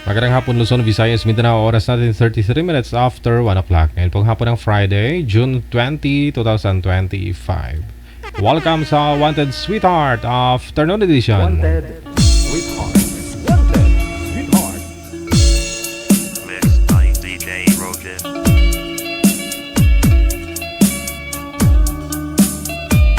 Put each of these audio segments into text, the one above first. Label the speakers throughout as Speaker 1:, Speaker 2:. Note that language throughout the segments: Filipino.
Speaker 1: Magandang hapon Luzon, Visayas, Mindanao. Oras natin 33 minutes after 1 o'clock. Ngayon pong hapon ng Friday, June 20, 2025. Welcome sa Wanted Sweetheart Afternoon Edition.
Speaker 2: Wanted Sweetheart. Wanted Sweetheart.
Speaker 3: Mixed by DJ Rogan.
Speaker 2: Wanted Sweetheart. Wanted Sweetheart.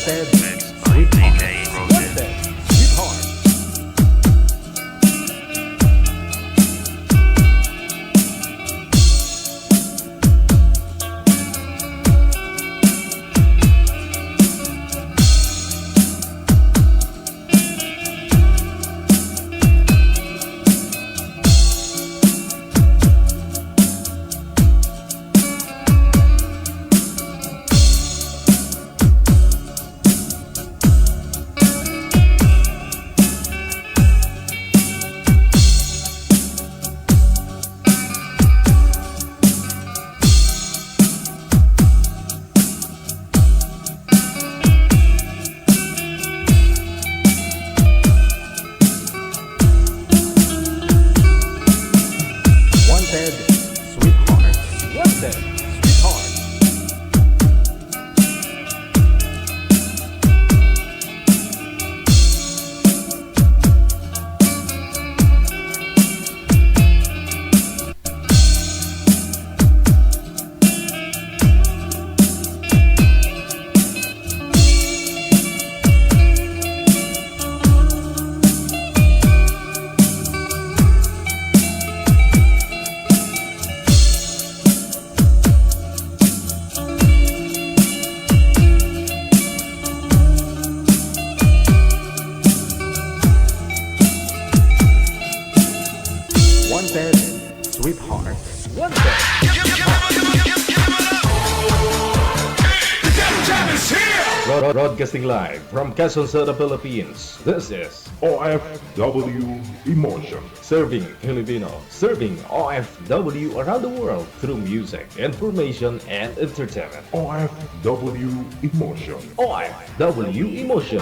Speaker 2: Wanted
Speaker 3: Mixed by DJ Rogan.
Speaker 2: Wanted Sweetheart. Wanted Sweetheart. Wanted Sweetheart. Wanted Sweetheart. Wanted.
Speaker 4: Broadcasting live from Quezon City, Philippines. This is
Speaker 5: OFW Emotion.
Speaker 4: Serving Filipino, serving OFW around the world through music, information, and entertainment.
Speaker 5: OFW Emotion.
Speaker 4: OFW Emotion.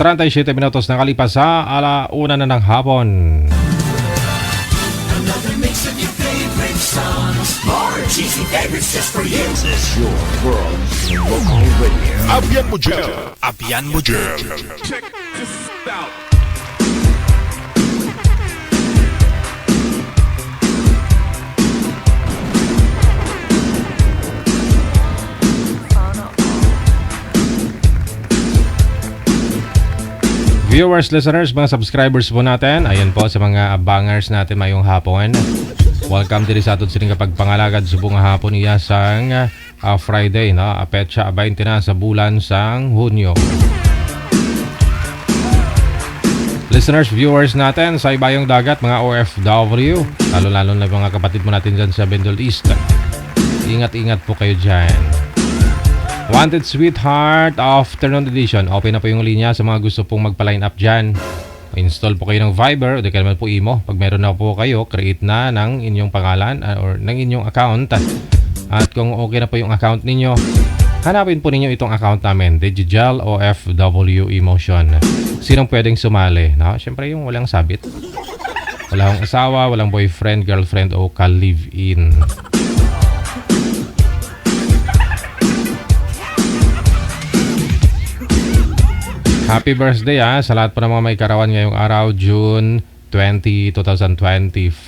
Speaker 1: Tranta y 7 minutos na kalipas sa alauna na ng hapon.
Speaker 6: Another mix of your favorite songs. More cheesy favorites just for you.
Speaker 5: This is your world local radio. Abian mo dyan.
Speaker 6: Abian mo dyan.
Speaker 5: Check this out.
Speaker 1: Viewers, listeners, mga subscribers po natin, ayan po sa mga bangers natin mayong hapon. Welcome diri sa aton sining kapagpangalagad subong nga hapon iya sang Friday, no? Petsa 20 na sa bulan sang Hunyo. Listeners, viewers natin sa ibayong dagat, mga OFW, lalo-lalo na mga kapatid mo natin dyan sa Bendel East. Ingat-ingat po kayo dyan. Wanted Sweetheart Afternoon Edition. Open na po yung linya sa mga gusto pong magpa-line up dyan. Install po kayo ng Viber o di ka naman po imo. Pag meron na po kayo, create na ng inyong pangalan or ng inyong account. At kung okay na po yung account ninyo, hanapin po ninyo itong account namin, Digital OFW Emotion. Sinong pwedeng sumali? No? Siyempre yung walang sabit. Walang asawa, walang boyfriend, girlfriend o ka-live-in. Happy birthday sa lahat po ng mga may karawan ngayong araw, June 20, 2025.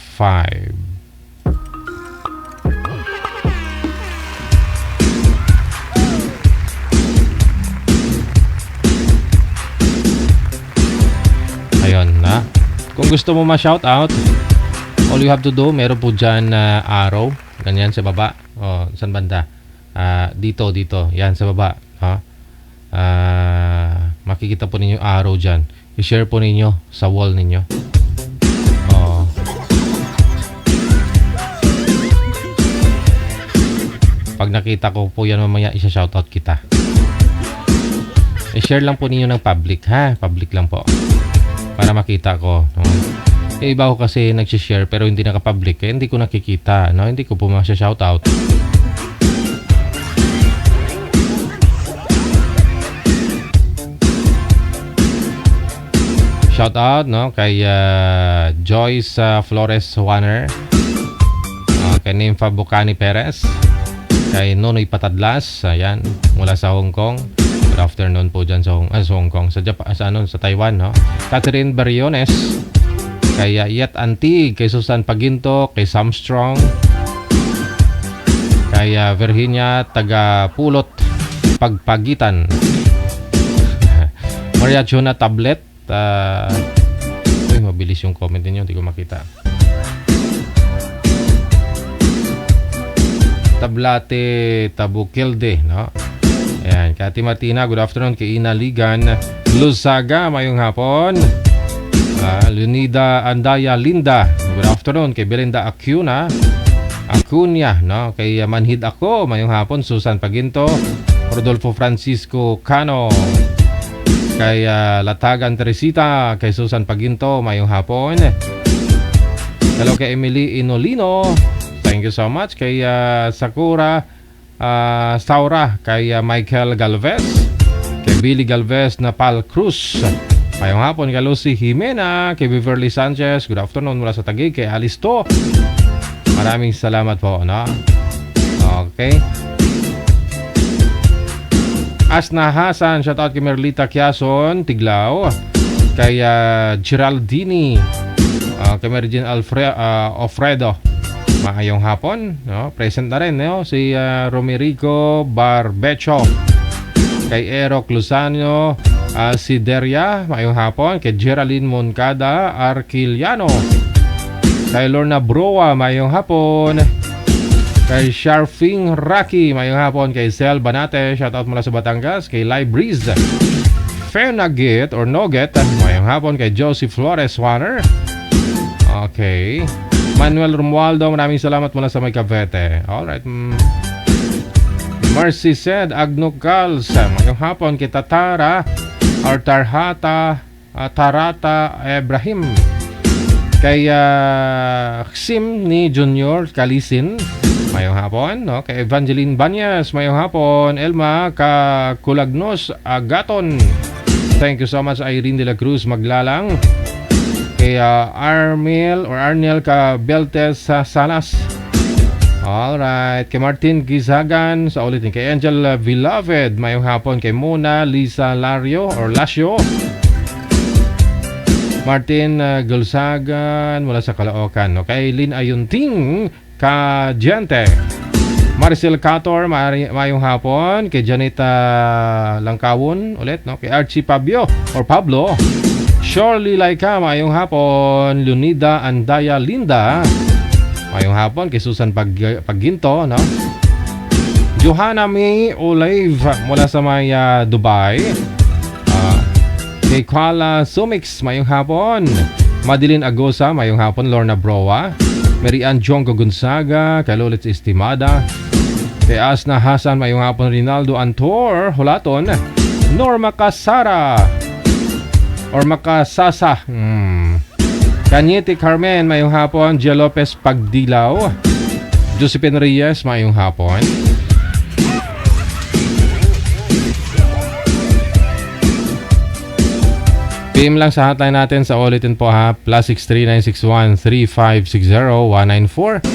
Speaker 1: Ayun na. Kung gusto mo ma-shoutout, all you have to do, meron po dyan arrow. Ganyan sa baba. O, saan banda? Dito. Yan sa baba. Makikita po ninyo arrow dyan. I-share po ninyo sa wall ninyo. Pag nakita ko po yan mamaya, isa-shoutout kita. I-share lang po ninyo ng public, ha? Public lang po. Para makita ko. Iba ko kasi nag-share pero hindi naka-public. Hindi ko nakikita. No? Hindi ko po masya-shoutout. Shout out kay Joyce Flores Warner, kay Nympha Bucani Perez, kay Nonoy Patadlas, ayan, mula sa Hong Kong. Good afternoon po dyan sa Hong Kong, sa Japan, sa Taiwan, no? Catherine Barriones, kay Yet Antig, kay Susan Paginto, kay Sam Strong, kay Virginia taga Pulot Pagpagitan, Maria Chona Tablet. Mabilis yung comment niyo, hindi ko makita. Tablate Tabukilde, no? Ayan, Kati Martina, good afternoon. Kay Ina Ligan Lusaga, mayong hapon. Leonida Andaya Linda, good afternoon. Kay Belinda Acuña, no? Kay Manhid Ako, mayong hapon. Susan Paginto, Rodolfo Francisco Cano, kay Latagan Teresita, kay Susan Paginto, mayong hapon. Hello kay Emily Inolino, thank you so much. Kay Sakura Saura, kay Michael Galvez, kay Billy Galvez na Pal Cruz, mayong hapon. Kay Lucy Jimena, kay Beverly Sanchez, good afternoon mula sa Taguig. Kay Alisto, maraming salamat po, no? Okay. Asna Hasan, shoutout kay Merlita Quiason, Tiglao, kay Geraldini, kay Mergin Alfredo, maayong hapon, no? Present na rin, no? Si Romerico Barbecho, kay Ero Luzano, si Deria, maayong hapon. Kay Geraldine Moncada Arquiliano, kay Lorna Broa, maayong hapon. Kay Sharfing Raki, mayong hapon. Kay Sel Banate, shoutout mula sa Batangas. Kay Lai Breeze Fernagit or Noget, mayong hapon. Kay Josie Flores Warner. Okay. Manuel Romualdo, maraming salamat mula sa May Cavite. Alright. Mercy said Agnocals, mayong hapon. Kay Tatara or Tarhata Tarata Ibrahim. Kay Xim ni Junior Kalisin, mayong hapon, no? Kay Evangeline Banyas, mayong hapon. Elma Kulagnos Agaton, thank you so much. Irene de la Cruz Maglalang, kay Arnel Beltes Salas. Alright. Kay Martin Gizagan, sa ulitin. Kay Angel Beloved, mayong hapon. Kay Mona Lisa Lario or Lasio, Martin Gulsagan mula sa Caloocan, no? Kay Lynn Ayunting Kajente, Maricel Cator, mayong hapon. Kay Janita Langkawon ulit, no? Kay Archie Pablo, Shirley Laika, mayong hapon. Leonida Andaya Linda, mayong hapon. Kay Susan Paginto, no? Johanna May Olive mula sa may Dubai. Kay Kuala Sumix, mayong hapon. Madeline Agosa, mayong hapon. Lorna Broa. Mary Ann Jongo Gonzaga, kay Lolitz Estimada. Kay Asna Hasan, mayong hapon. Rinaldo Antor, Hulaton. Norma Casara or Makasasa. Kanyete Carmen, mayong hapon. Gia Lopez Pagdilaw. Josephine Reyes, mayong hapon. PM lang sa hotline natin sa ulitin po ha. +63961-3560-194.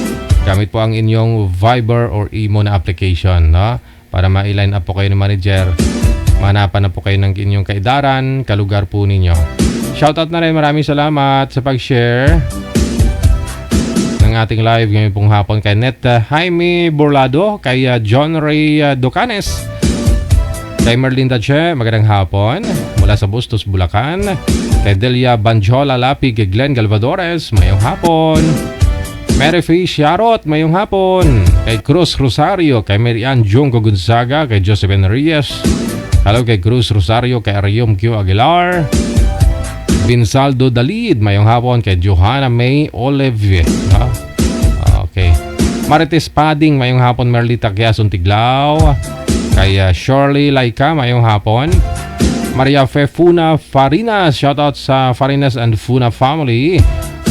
Speaker 1: Gamit po ang inyong Viber or Imo na application, no? Para ma-line up po kayo ng manager. Mahanapan na po kayo ng inyong kaidaran, kalugar po ninyo. Shoutout na rin, maraming salamat sa pag-share ng ating live ngayon pong hapon kay Net Jaime Burlado, kay John Ray Docanes, kay Merlinda Che, magandang hapon mula sa Bustos, Bulacan. Kay Delia Banjola Lapi, kay Glenn Galvadores, mayong hapon. Mary Faye Sharot, mayong hapon. Kay Cruz Rosario, kay Mary Ann Jongo Gonzaga, kay Josephine Reyes. Hello kay Cruz Rosario, kay Arium Q. Aguilar. Binsaldo Dalid, mayong hapon. Kay Johanna May Olive. Okay. Marites Pading, mayong hapon. Merlita Quezon Tiglao. Kay Shirley Laika, mayong hapon. Maria Fe Funa Farinas, shoutout sa Farinas and Funa family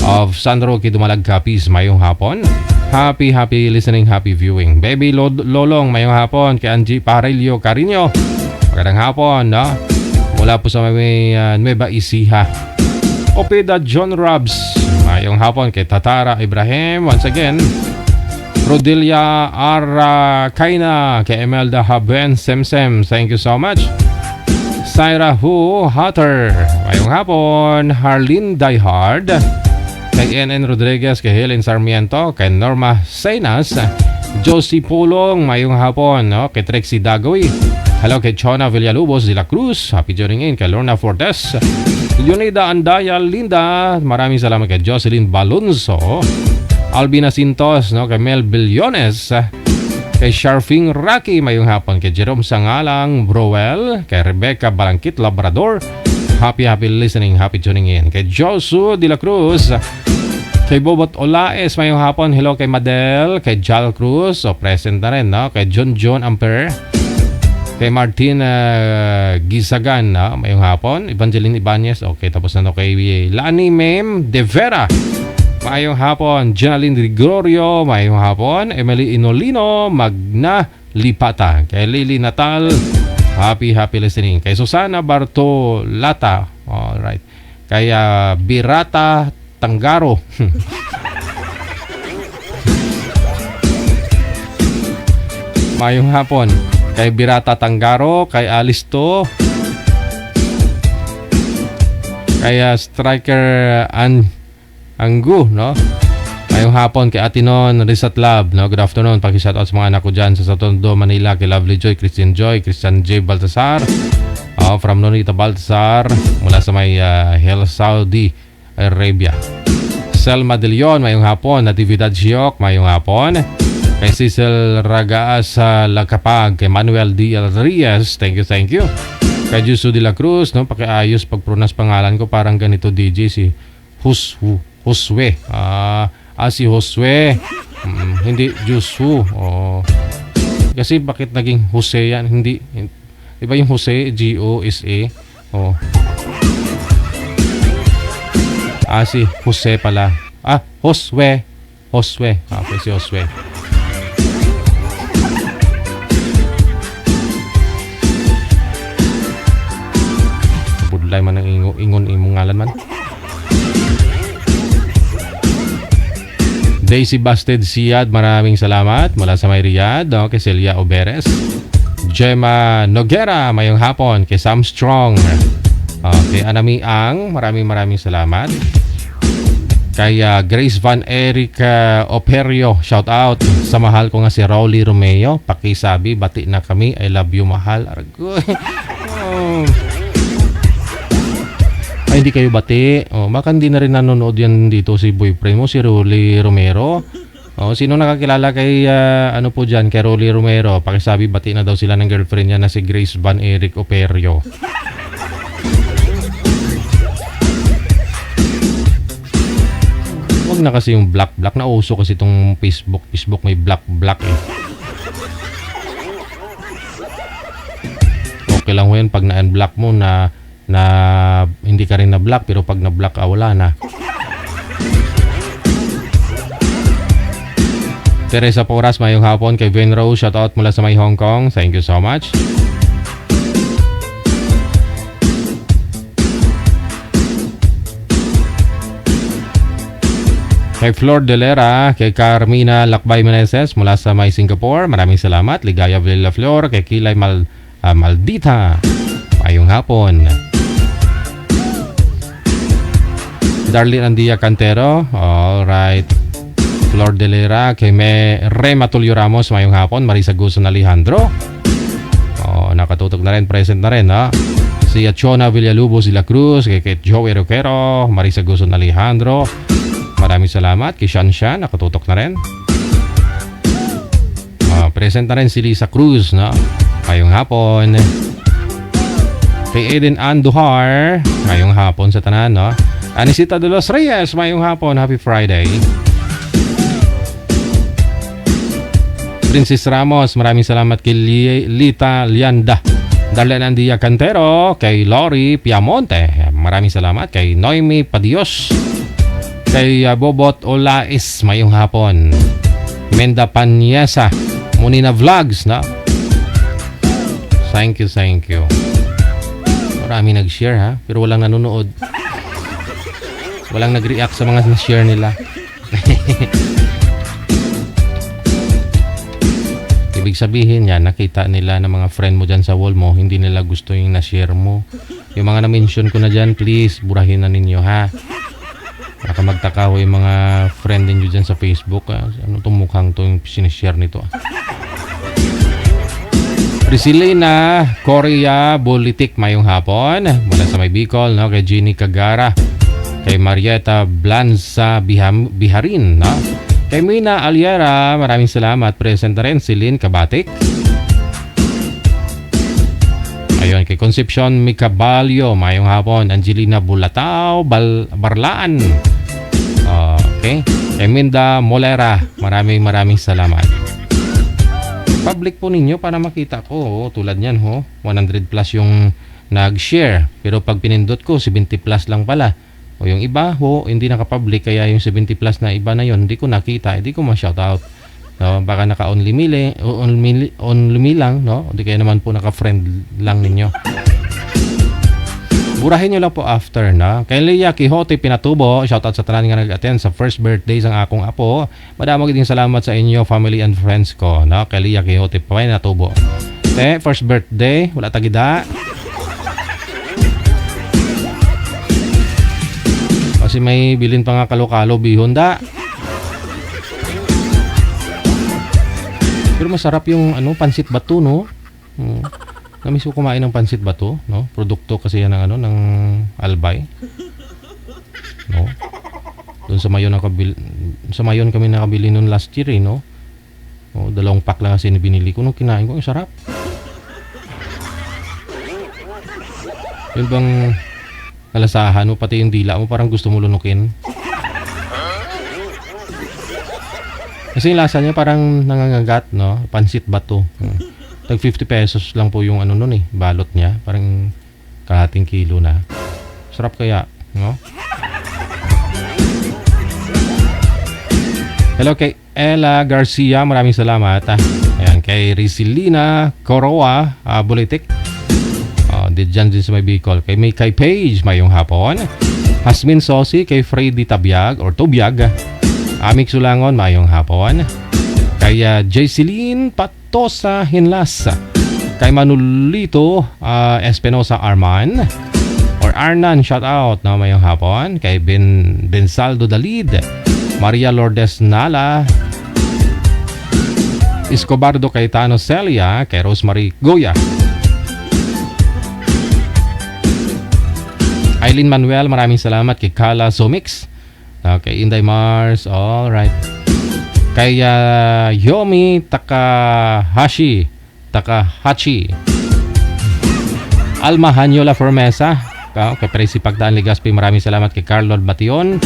Speaker 1: of San Roque Dumalag Capiz, mayong hapon. Happy listening, happy viewing. Baby Lolong, mayong hapon. Kay Angie Parillo Carino, magandang hapon, no? Mula po sa may Nueva Ecija. Opeda John Robs, mayong hapon. Kay Tatara Ibrahim, once again. Rodelia Arakaina, kay Emelda Haben Semsem, thank you so much. Syra Hu Hatter, mayong hapon. Harleen Diehard, kay NN Rodriguez, kay Helen Sarmiento, kay Norma Sainas. Josie Pulong, mayong hapon, no? Kay Trexie Dagoy. Hello kay Chona Villalobos de la Cruz, happy joining in. Kay Lorna Fortes, Leonida Andaya Linda, maraming salamat. Kay Jocelyn Balonzo, Albina Sintos, no? Kay Mel Billones, kay Sharfing Rocky, mayong hapon. Kay Jerome Sangalang Browell, kay Rebecca Balangkit Labrador, happy listening, happy tuning in. Kay Josu de la Cruz, kay Bobot Olaes, mayong hapon. Hello kay Madel, kay Jal Cruz, present na rin, no? Kay John Amper, kay Martin Gisagan, no? Mayong hapon. Evangeline Ibanez, okay, tapos na no. Kay Lani Mem De Vera, mayong hapon. Jenaline Gregorio, mayong hapon. Emily Inolino Magna Lipata, kay Lily Natal, happy listening. Kay Susana Bartolata, alright. Kay Birata Tangaro, mayong hapon. Kay Birata Tangaro, kay Alisto, kay Striker Anggu, no? Mayong hapon. Kay Atinon Rizat Lab, no? Good afternoon. Paki-shoutout sa mga anak ko dyan sa Tondo, Manila. Kay Lovely Joy, Christian J. Baltasar, from Nonita Baltasar, mula sa may Saudi Arabia. Selma De Leon, mayong hapon. Natividad Siok, mayong hapon. Kay Cecil Ragaas Lacapag, kay Manuel D. Reyes, thank you. Kay Jusu de la Cruz, no? Pakiayos pag-pronounce pangalan ko, parang ganito DJ, si Josue. Si Josue, hindi Jusu. Kasi bakit naging Jose yan? Hindi, iba yung Jose, G-O-S-A. Si Jose pala. Josue. Okay, si Josue. Budlay man ang ingon imong ngalan man. Daisy Basted Siad, maraming salamat mula sa may Riyadh, no? Kay Celia Oberes. Gemma Noguera, mayong hapon. Kay Sam Strong, kay Anami Ang, maraming salamat. Kay Grace Van Eric Operio, shout out sa mahal ko nga si Rowley Romeo. Pakisabi, bati na kami, I love you mahal. Argoy. Ay, hindi kayo bati. Baka hindi na rin nanonood yan dito si boyfriend mo, si Rowley Romero. Oh, sino nakakilala kay ano po diyan, kay Rolly Romero? Pakisabi bati na daw sila ng girlfriend niya na si Grace Van Eric Operio. Wag na kasi yung black na uso kasi itong Facebook may black eh. Okay lang ho yan pag na-unblock mo na hindi ka rin na-block, pero pag na-block wala na. Teresa Poras, mayong hapon. Kay Ben Rose, shoutout mula sa may Hong Kong. Thank you so much. Kay Flor Delera, kay Carmina Lakbay Meneses mula sa may Singapore. Maraming salamat. Ligaya Villaflor, kay Kilay Maldita. Mayong hapon. Darlene Andia Cantero. Alright. Flor Delera, kay Rema Tulio Ramos, mayong hapon. Marisa Guson Alejandro. Nakatutok na rin, present na rin, ha? Si Achona Villalubos de la Cruz, kay Joey Roquero, Marisa Guson Alejandro. Maraming salamat. Kay Shanshan, nakatutok na rin. Present na rin si Lisa Cruz, no? Mayong hapon. Kay Eden Andujar, mayong hapon sa tanan, no? Anisita de los Reyes, mayong hapon. Happy Friday. Princess Ramos, maraming salamat kay Lita Lianda. Darlene Andia Cantero, kay Lori Piamonte. Maraming salamat kay Noemi Padios. Kay Bobot Olais, mayong hapon. Menda Panyesa, Munina Vlogs, na. Thank you. Marami nag-share, ha, pero walang nanonood. Walang nag-react sa mga na-share nila. Ibig sabihin yan, nakita nila ng mga friend mo dyan sa wall mo, hindi nila gusto yung na-share mo. Yung mga na-mention ko na dyan, please, burahin na ninyo, ha. Baka magtaka ho yung mga friend ninyo dyan sa Facebook. Ano itong mukhang ito yung sinishare nito? Priscilina Korea Bolitik, mayong hapon. Mula sa may Bicol, no? Kay Jeannie Cagara. Kay Marieta Blanza Biharin, no? Kay Mina Aliera, maraming salamat. Present na rin si Lynn Kabatik. Ayun, kay Concepcion Micabalio, mayong hapon. Angelina Bulatao Barlaan. Okay. Kay Minda Molera, maraming salamat. Public po ninyo para makita ko. Tulad niyan, 100 plus yung nag-share. Pero pag pinindot ko, 70 plus lang pala. O yung iba, hindi naka-public, kaya yung 70 plus na iba na yon hindi ko nakita, hindi ko ma-shoutout. No, baka naka-only me lang, no? Hindi kaya naman po naka-friend lang ninyo. Burahin nyo lang po after, no? Kay Leia Quijote Pinatubo, shoutout sa tanan nga nag-attend sa first birthday sang akong apo. Madamang din salamat sa inyo, family and friends ko, no? Kay Leia Quijote Pinatubo. First birthday, wala tagida. Kasi may bilin pa nga kalo-kalo bihon da. Pero masarap yung pansit bato, no? Namiss ko kumain ng pansit bato, no? Produkto kasi yan ng ng Albay. No? Doon sa Mayon kami nakabili noon last year, no? Oh, 2 pack lang kasi binili ko nung kinain ko, ang sarap. Yun bang kalasahan mo, pati yung dila mo parang gusto mo lunukin. Kasi yung lasa niya parang nangangagat, no? Pansit bato. Tag 50 pesos lang po yung nun balot niya. Parang kalahating kilo na. Sarap kaya, no? Hello kay Ella Garcia, maraming salamat. Ayan, kay Rizilina Coroa Bulitik. Dyan din sa may Bicol. Kay Paige, mayong hapon. Hasmin Sosi, kay Freddy Tabiag or Tobiag. Amik Sulangon, mayong hapon. Kay Jayceline Patosa Hinlas. Kay Manulito Espinosa Arman or Arnan, shout out, no, mayong hapon. Kay Bensaldo Dalid, Maria Lourdes Nala, Escobardo Cayetano Celia, kay Rosemary Goya. Eileen Manuel, maraming salamat. Kay Kala Somix, kay Inday Mars, alright. Kay Yomi Takahashi. Alma Hanyola Formesa. Kay Presi Pagdaan Ligaspi, maraming salamat. Kay Carlo Bation.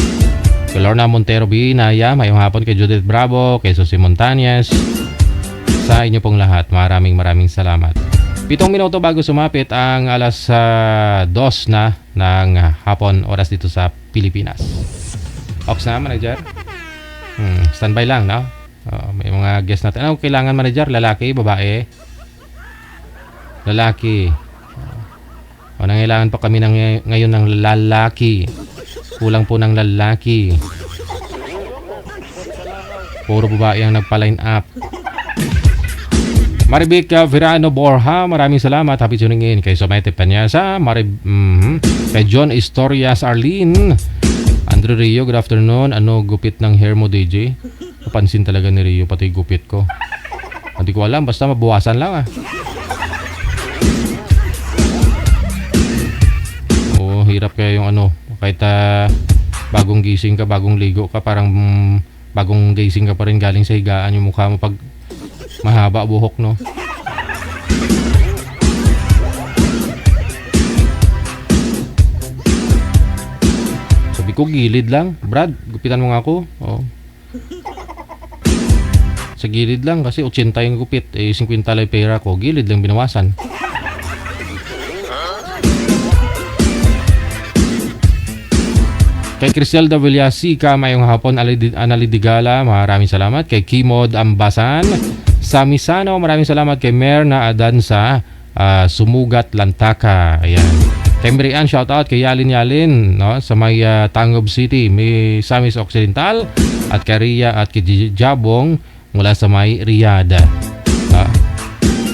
Speaker 1: Kay Lorna Montero Binaya, mayong hapon. Kay Judith Bravo, kay Susie Montañez. Sa inyo pong lahat, maraming salamat. 7 minuto bago sumapit ang alas 2 na ng hapon, oras dito sa Pilipinas. Ox na, manager? Standby lang, no? May mga guest natin. Ano kailangan, manager? Lalaki, babae? Lalaki. Nangailangan pa kami ngayon ng lalaki. Kulang po ng lalaki. Puro babae ang nagpa-line up. Maribik Verano Borja, maraming salamat. Happy tuning in. Kay Somete Panyasa, kay John Istorias Arlene, Andrew Rio, good afternoon. Ano gupit ng hair mo, DJ? Napansin talaga ni Rio pati gupit ko. Hindi ko alam, basta mabawasan lang hirap kaya yung kahit bagong gising ka, bagong ligo ka, parang bagong gising ka pa rin galing sa higaan yung mukha mo pag mahaba buhok, no? Sabi ko, gilid lang. Brad, gupitan mo nga ako. Sa gilid lang kasi 80 yung gupit. 50 lang pera ko. Gilid lang binawasan. Kay Criselda Villasica, mayong hapon. Analidigala, maraming salamat. Kay Kimod Ambasan, Sami Sano, maraming salamat. Kay Merna Adansa, Sumugat Lantaka. Ayan. Kay Marian, shoutout. Kay Yalin, no? Sa may Tangob City, may Samis Occidental. At kay Ria at kay Jabong mula sa may Riyadh.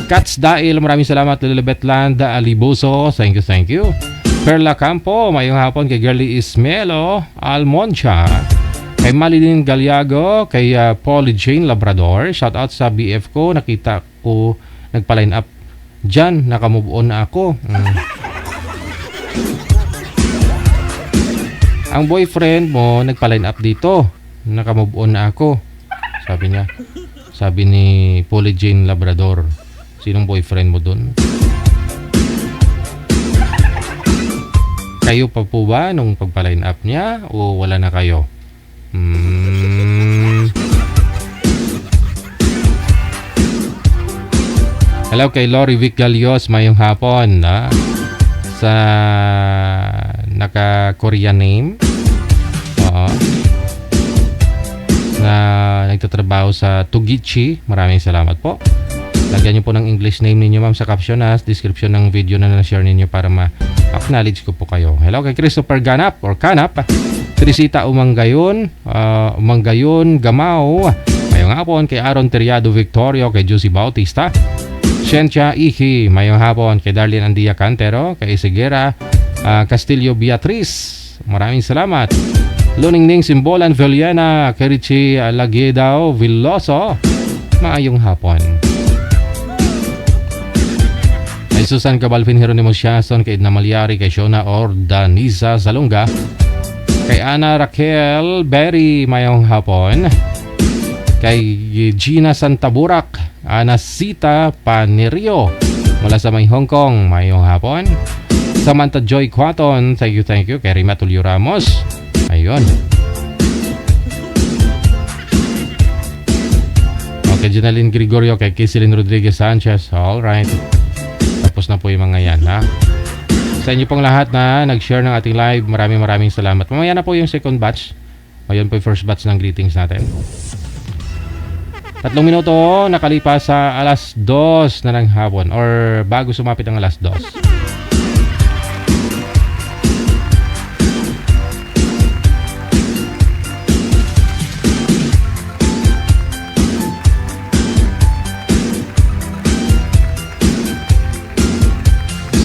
Speaker 1: Kats Dail, maraming salamat. Lilibet Land Alibuso, thank you. Perla Campo, mayong hapon. Kay Girly Ismelo Almoncha, kay Malinin Galiago, kay Paulie Jane Labrador, shoutout sa BF ko. Nakita ko nagpa-line up dyan, nakamove on na ako. Ang boyfriend mo nagpa-line up dito, nakamove on na ako, sabi niya. Sabi ni Paulie Jane Labrador. Sinong boyfriend mo dun? Kayo pa po ba nung pagpa-line up niya o wala na kayo? Hello kay Lori Vic Galios, mayong hapon. Sa naka-Korean name. Na nagtatrabaho sa Tugichi. Maraming salamat po. Lagyan niyo po ng English name ninyo, ma'am, sa caption description ng video na na-share ninyo para ma-acknowledge ko po kayo. Hello kay Christopher Ganap or Kanap, Trisita Umanggayon, Gamao, mayong hapon. Kay Aaron Teriado Victorio, kay Josie Bautista, Shentia Ihi, mayong hapon. Kay Darlene Andia Cantero, kay Isigera Castillo Beatriz, maraming salamat. Luningning Simbolan Veliana, kay Richie Laguedao Villoso, maayong hapon. Kay Susan Cabalvin Jeronimo Siason, kay Edna Malyari, kay Shona Ordaniza Salunga, kay Ana Raquel Berry, mayong hapon. Kay Gina Santaburak, Anasita Panerio mula sa may Hong Kong, mayong hapon. Samantha Joy Quaton, thank you. Kay Rima Tulio Ramos, ayun. Okay, Jenaline Gregorio, kay Kisilin Rodriguez Sanchez, alright. Tapos na po yung mga yan, Sa inyo pong lahat na nag-share ng ating live, maraming salamat. Mamaya na po yung second batch. Ngayon po yung first batch ng greetings natin. 3 minuto nakalipas sa alas 2 na ng hapon or bago sumapit ang alas 2.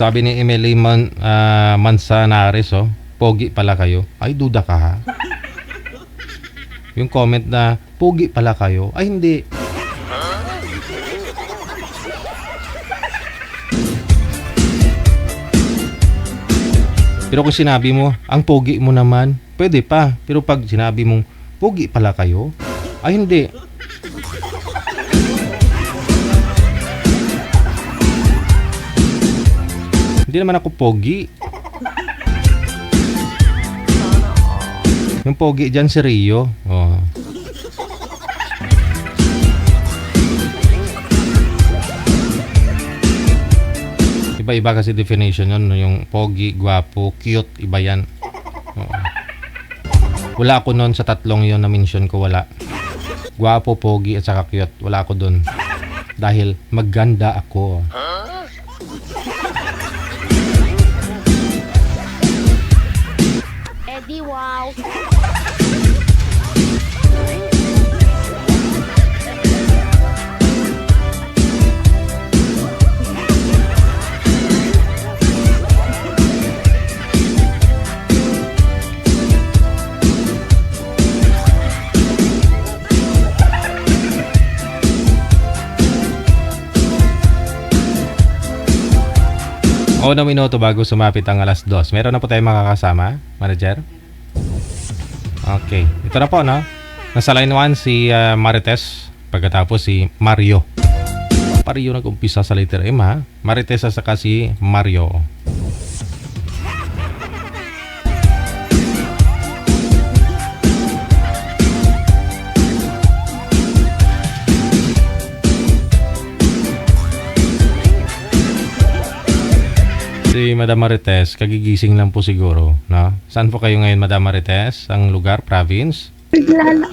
Speaker 1: Sabi ni Emily Manzanares, pogi pala kayo. Ay, duda ka ha? Yung comment na, pogi pala kayo. Ay, hindi. Pero kung sinabi mo, ang pogi mo naman, pwede pa. Pero pag sinabi mong, pogi pala kayo, ay hindi. Hindi naman ako pogi. Yung pogi dyan si Rio. Oh. Iba-iba kasi definition yun. Yung pogi, gwapo, cute, iba yan. Oo. Wala ako nun sa tatlong yon na mention ko, wala. Gwapo, pogi, at saka cute. Wala ako dun. Dahil maganda ako.
Speaker 7: Eddie, wow.
Speaker 1: O na minuto bago sumapit ang alas 2. Meron na po tayong makakasama, manager? Okay. Ito na po, no? Nasa line 1 si Marites. Pagkatapos si Mario. Mario nag-umpisa sa letter M, ha? Marites at saka si Mario. Si Madam Marites, kagigising lang po siguro, no? Saan po kayo ngayon, Madam Marites? Ang lugar, province?
Speaker 8: Naglala.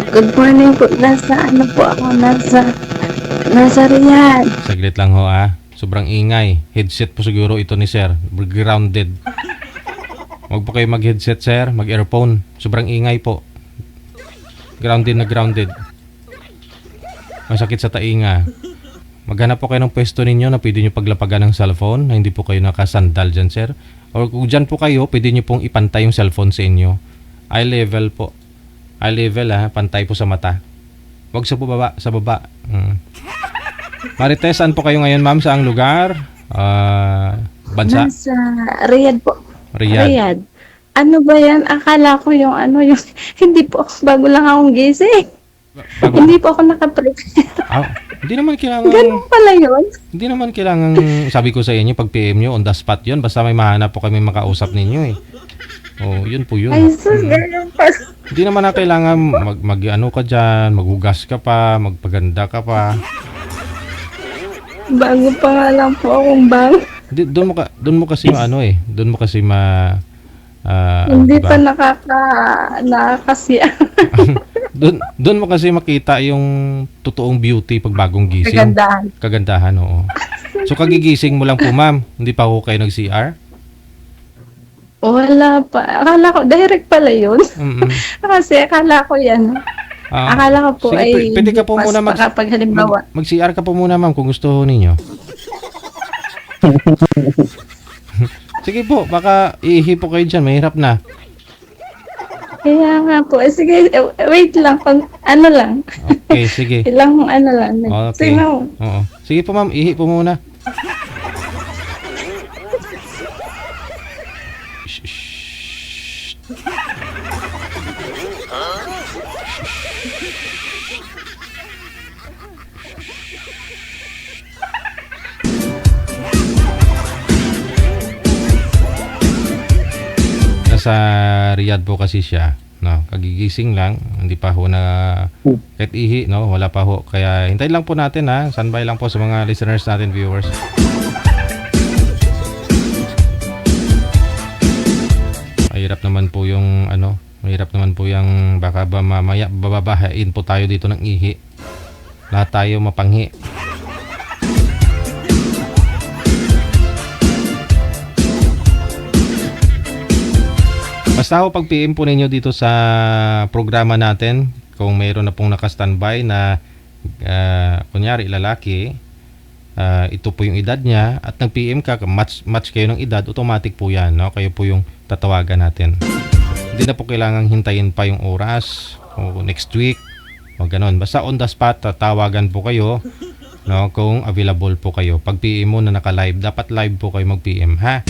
Speaker 8: Good morning po. Nasa ano po ako? Nasa Riyadh.
Speaker 1: Saglit lang ho, ah. Sobrang ingay. Headset po siguro ito ni Sir. Grounded. Huwag po kayo mag-headset, Sir. Mag-earphone. Sobrang ingay po. Grounded na grounded. Masakit sa tainga. Maghanap po kayo ng pwesto ninyo na pwede nyo paglapagan ng cellphone na hindi po kayo nakasandal dyan, sir. O kung dyan po kayo, pwede nyo pong ipantay yung cellphone sa inyo. Eye level po. Eye level, ha. Pantay po sa mata. Huwag sa baba. Sa baba. Marites, saan po kayo ngayon, ma'am? Saang lugar? Bansa?
Speaker 8: Nasa Riyadh po.
Speaker 1: Riyadh.
Speaker 8: Ano ba yan? Akala ko yung hindi po. Bago lang akong gising. Hindi po ako nakaprepare.
Speaker 1: Hindi naman kailangan...
Speaker 8: Ganun pala yun?
Speaker 1: Hindi naman kailangan, sabi ko sa inyo, pag PM nyo, on the spot yun. Basta may mahanap po kami makausap ninyo, eh. Oh, yun po yun.
Speaker 8: Ay, sus, ganun pala.
Speaker 1: Hindi naman na kailangan mag-ano ka dyan, maghugas ka pa, magpaganda ka pa.
Speaker 8: Bago pa nga lang po akong bang.
Speaker 1: Doon mo kasi doon mo kasi
Speaker 8: Hindi
Speaker 1: diba?
Speaker 8: pa nakakasiya.
Speaker 1: Doon mo kasi makita yung totoong beauty pag bagong gising.
Speaker 8: Kagandahan.
Speaker 1: Kagandahan, oo. So kagigising mo lang po, ma'am. Hindi pa ako kayo nag-CR?
Speaker 8: Wala pa. Akala ko, direct pala yun. Kasi akala ko yan. Akala ko po
Speaker 1: sige, pwede ka po muna
Speaker 8: kapag halimbawa.
Speaker 1: mag-CR ka po muna, ma'am, kung gusto ninyo. Sige po, baka iihi po kayo dyan. Mahirap na.
Speaker 8: Kaya nga po. Sige, wait lang. Ano lang.
Speaker 1: Okay, sige.
Speaker 8: Ilang lang.
Speaker 1: Okay.
Speaker 8: Sige,
Speaker 1: Oo. Sige po, ma'am. Ihi po muna. Nasa Riyadh po kasi siya, no? Kagigising lang, hindi pa ho na kahit ihi, no? Wala pa ho. Kaya hintayin lang po natin, ha. Standby lang po sa mga listeners natin, viewers. Mahirap naman po yung mahirap naman po yung baka ba mamaya bababahain po tayo dito ng ihi. Lahat tayo mapanghi. Basta ho pag PM po ninyo dito sa programa natin, kung mayroon na pong naka-standby na kunyari lalaki, ito po yung edad niya at nag-PM ka, match kayo ng edad, automatic po yan, no? Kayo po yung tatawagan natin. Hindi na po kailangang hintayin pa yung oras o next week o ganon. Basta on the spot, tatawagan po kayo, no? Kung available po kayo. Pag PM mo na naka-live, dapat live po kayo mag-PM, ha?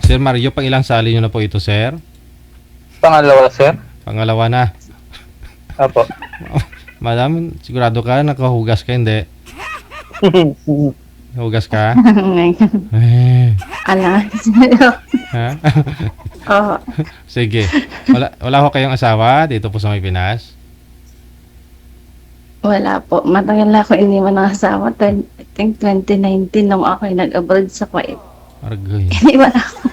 Speaker 1: Sir Mario, pang ilang sali nyo na po ito, sir?
Speaker 7: Pangalawa, sir.
Speaker 1: Pangalawa na.
Speaker 7: Apo.
Speaker 1: Madam, sigurado ka nakahugas ka, hindi? Hugas ka? Eh,
Speaker 8: Ala.
Speaker 1: ha?
Speaker 8: Oo.
Speaker 1: Sige. Wala ho kayong asawa dito po sa may Pinas?
Speaker 8: Wala po. Matagal na ako iniwan ng asawa. I think 2019 nung ako ay nag-abroad sa Kuwait.
Speaker 1: Argoy.
Speaker 8: Iniwan ako.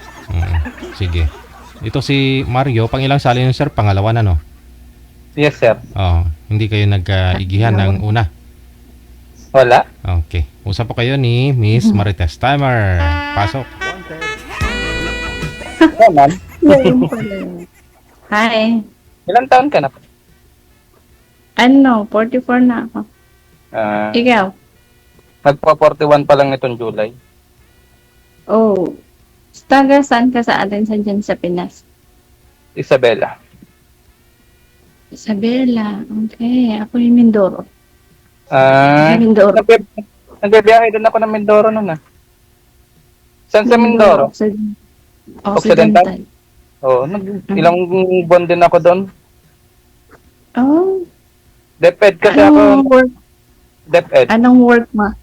Speaker 1: Sige. Ito si Mario, pang ilang sali yun, sir? Pangalawa na, no?
Speaker 7: Yes, sir.
Speaker 1: Oo. Hindi kayo nag-igihan ng una.
Speaker 7: Wala.
Speaker 1: Okay. Usap po kayo ni Miss Marites. Timer. Pasok.
Speaker 7: Naman.
Speaker 8: Yun pala yun. Hi.
Speaker 7: Ilang taon ka na?
Speaker 8: Ano? 44 na ako. Ikaw?
Speaker 7: Nagpa-41 pa lang nitong July.
Speaker 8: Oh. Taga saan ka sa atin sa dyan sa Pinas?
Speaker 7: Isabela.
Speaker 8: Isabela. Okay. Ako yung Mindoro.
Speaker 7: Mindoro. Nagbibiyahe din ako ng Mindoro nun ah. Saan sa Mindoro?
Speaker 8: Occidental.
Speaker 7: Oo, ilang buwan din ako doon.
Speaker 8: Oh.
Speaker 7: DepEd kasi
Speaker 8: Anong
Speaker 7: ako.
Speaker 8: work?
Speaker 7: DepEd.
Speaker 8: Anong work mo?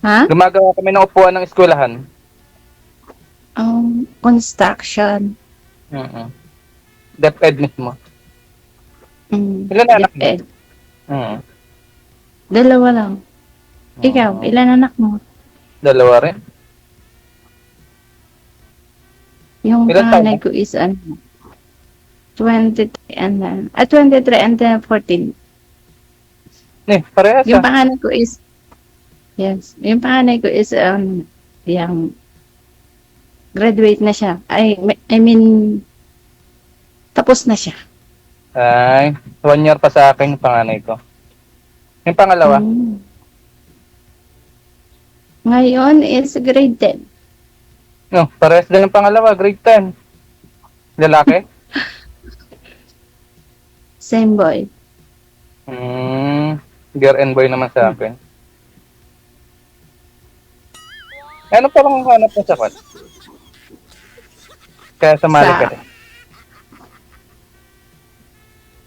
Speaker 8: Ha?
Speaker 7: Gumagawa kami ng upuan ng eskwelahan.
Speaker 8: Construction.
Speaker 7: DepEd mismo. Ilan na anak mo?
Speaker 8: DepEd.
Speaker 7: Mm.
Speaker 8: Dalawa lang. Ikaw, ilan anak mo?
Speaker 7: Dalawa rin.
Speaker 8: Yung
Speaker 7: Ilan
Speaker 8: panganay
Speaker 7: taon?
Speaker 8: ko is 23 and 14.
Speaker 7: Parehas
Speaker 8: Yung
Speaker 7: ah.
Speaker 8: panganay ko is yung panganay ko is yung graduate na siya. I mean tapos na siya.
Speaker 7: Ay, 1 year pa sa akin yung panganay ko. Yung pangalawa?
Speaker 8: Ngayon is grade 10.
Speaker 7: No, parehas din yung pangalawa, grade 10. Lalaki?
Speaker 8: Same boy.
Speaker 7: Girl and boy naman sa akin. Ano pa lang hanap mo sa kwan? Kaya sumali ka rin.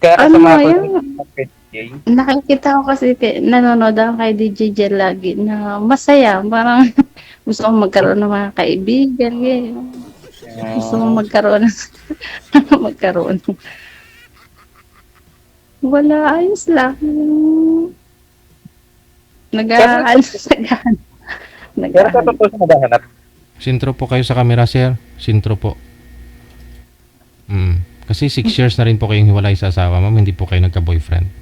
Speaker 7: Kaya
Speaker 8: Ano
Speaker 7: kasama ko
Speaker 8: yun?
Speaker 7: rin.
Speaker 8: Nakikita ko kasi nanonood ako kay DJ Jel lagi na masaya. Parang gusto kong magkaroon ng mga kaibigan. Gusto kong magkaroon magkaroon. Wala, ayos lang.
Speaker 7: Pero sa totoo sa naghahanap.
Speaker 1: Sintro po kayo sa camera, sir. Sintro po. Kasi 6 years na rin po kayong hiwalay sa asawa, ma'am. Hindi po kayo nagka-boyfriend.